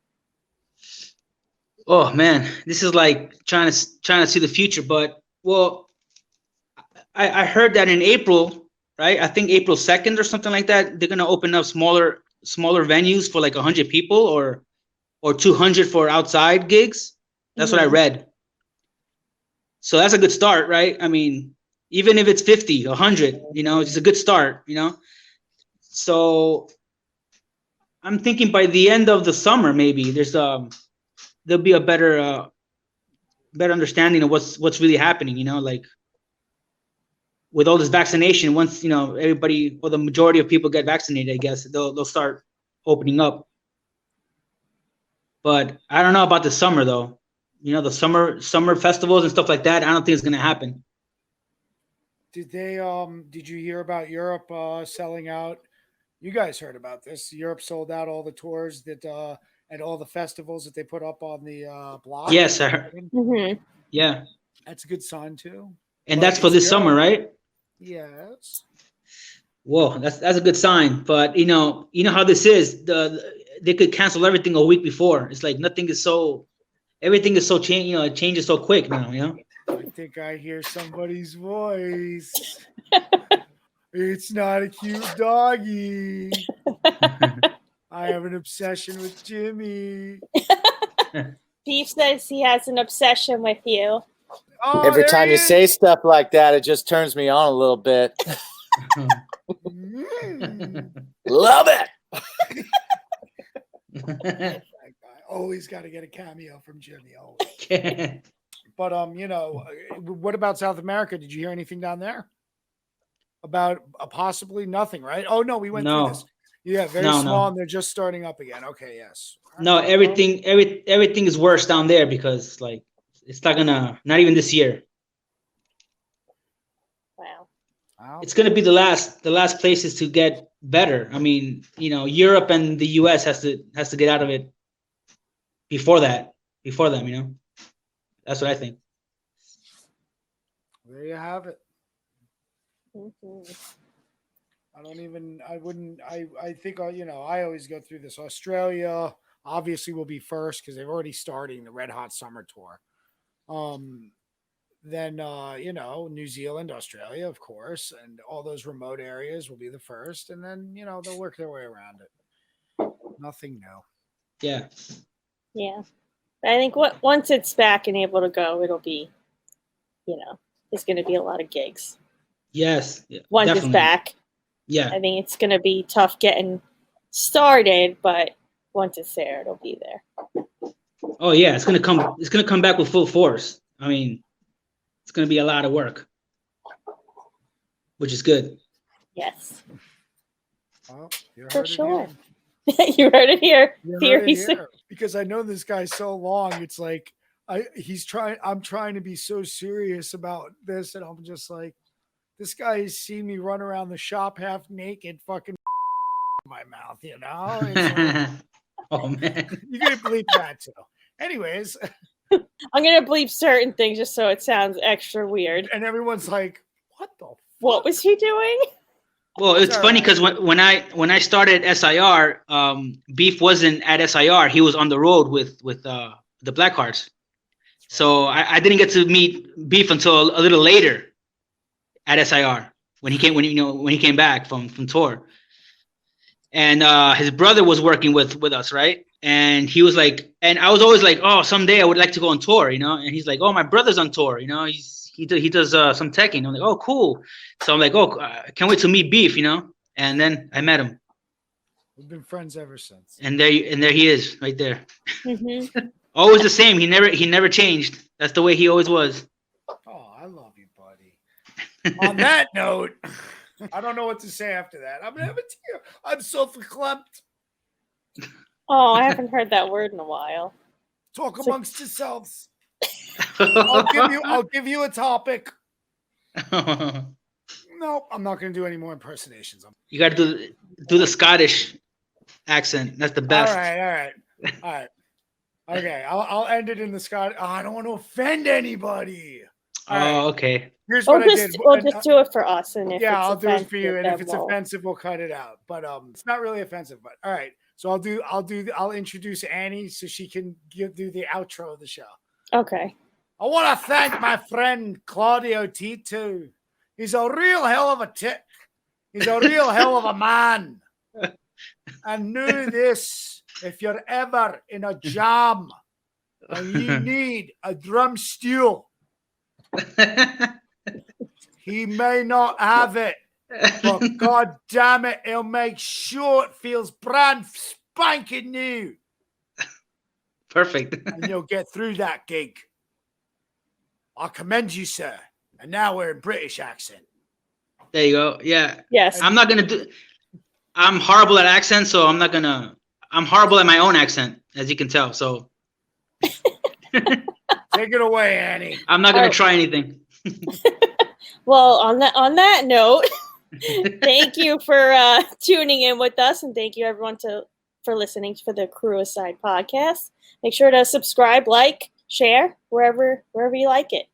S3: Oh man, this is like trying to see the future. But well, I heard that in April, right? I think April 2nd or something like that. They're gonna open up smaller venues for like 100 people or 200 for outside gigs. That's what I read. So that's a good start, right? I mean, even if it's 50, 100, it's a good start, So I'm thinking by the end of the summer, maybe there'll be a better understanding of what's really happening, like with all this vaccination. Once everybody or the majority of people get vaccinated, I guess they'll start opening up. But I don't know about the summer though. The summer festivals and stuff like that, I don't think it's gonna happen.
S2: Did you hear about Europe selling out? You guys heard about this. Europe sold out all the tours that and all the festivals that they put up on the block.
S3: Yes, I heard.
S4: Mm-hmm.
S3: Yeah.
S2: That's a good sign too.
S3: And that's for this summer, right?
S2: Yes.
S3: Whoa, that's a good sign. But you know how this is. They could cancel everything a week before. It's like everything is so change. It changes so quick now.
S2: I think I hear somebody's voice. It's not a cute doggy. I have an obsession with Jimmy.
S4: Beef says he has an obsession with you.
S2: Oh,
S5: Every time you
S2: is.
S5: say stuff like that, it just turns me on a little bit. Love it.
S2: I always got to get a cameo from Jimmy. Always. But what about South America? Did you hear anything down there about possibly nothing? Right? Oh no, we went through this. Yeah, very small, and they're just starting up again. Okay, yes.
S3: No, everything is worse down there because like it's not even this year.
S4: Wow.
S3: It's gonna be the last places to get better. I mean, Europe and the US has to get out of it before them, That's what I think.
S2: There you have it.
S4: Mm-hmm.
S2: I think, I always go through this. Australia obviously will be first because they're already starting the Red Hot Summer Tour. Then, New Zealand, Australia, of course, and all those remote areas will be the first. And then, they'll work their way around it. Nothing new.
S3: Yeah.
S4: Yeah. I think once it's back and able to go, it'll be, there's going to be a lot of gigs.
S3: Yes.
S4: Once
S3: definitely.
S4: it's back.
S3: Yeah.
S4: I think it's going to be tough getting started, but once it's there, it'll be there.
S3: Oh yeah, it's gonna come back with full force. I mean, it's gonna be a lot of work, which is good.
S4: Yes.
S2: Well,
S4: for sure. You heard it here.
S2: Because I know this guy so long. It's like I'm trying to be so serious about this, and I'm just like, this guy has seen me run around the shop half naked, fucking my mouth, It's like,
S3: oh man,
S2: you're gonna bleep that too. Anyways,
S4: I'm gonna bleep certain things just so it sounds extra weird.
S2: And everyone's like, "What the?
S4: What was he doing?"
S3: Well, it's funny because when I started SIR, Beef wasn't at SIR. He was on the road with the Blackhearts. So I didn't get to meet Beef until a little later at SIR when he came back from tour. And his brother was working with us, right? And he was like, and I was always like, oh, someday I would like to go on tour, And he's like, oh, my brother's on tour, He does some teching. I'm like, oh, cool. So I'm like, oh, I can't wait to meet Beef, And then I met him.
S2: We've been friends ever since.
S3: And there he is, right there.
S4: Mm-hmm.
S3: Always the same. He never changed. That's the way he always was.
S2: Oh, I love you, buddy. On that note, I don't know what to say after that. I'm gonna have a tear. I'm self-clamped.
S4: Oh, I haven't heard that word in a while.
S2: Talk amongst yourselves. I'll give you a topic. No, I'm not going to do any more impersonations.
S3: You got to do the Scottish accent. That's the best.
S2: All right. Okay, I'll end it in the Scottish. Oh, I don't want to offend anybody. All right.
S3: Oh, okay.
S2: Here's what I did.
S4: We'll just do it for us, and if
S2: Yeah,
S4: it's
S2: I'll do it for you. And if
S4: offensive,
S2: it's
S4: then we'll-
S2: offensive, we'll cut it out. But it's not really offensive. But all right. So I'll introduce Annie so she can do the outro of the show.
S4: Okay.
S2: I want to thank my friend Claudio Tito. He's a real hell of a tick. He's a real hell of a man. And know this: if you're ever in a jam and you need a drum steel, he may not have it, but God damn it, he'll make sure it feels brand spanking new.
S3: Perfect.
S2: And you'll get through that gig. I commend you, sir. And now we're in British accent.
S3: There you go. Yeah.
S4: Yes.
S3: I'm horrible at accents, so I'm horrible at my own accent, as you can tell. So
S2: Take it away, Annie.
S3: I'm not gonna try anything.
S4: Well, on that note, thank you for tuning in with us, and thank you everyone for listening for the Crewicide podcast. Make sure to subscribe, like, share wherever you like it,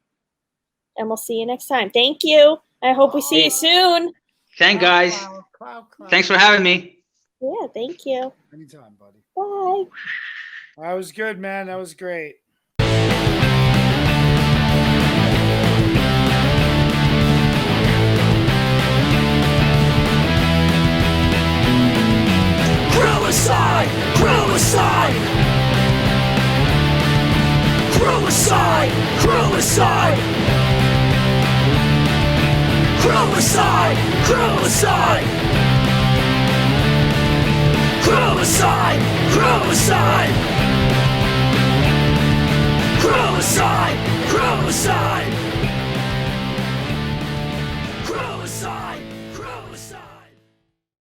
S4: and we'll see you next time. Thank you. I hope we see you soon.
S3: Thank guys.
S2: Clow.
S3: Thanks for having me.
S4: Yeah, thank you.
S2: Anytime, buddy.
S4: Bye.
S2: That was good, man. That was great.
S1: Crewicide! Crewicide! Crewicide! Crewicide! Crewicide! Crewicide! Crewicide! Crewicide! Crewicide! Crewicide!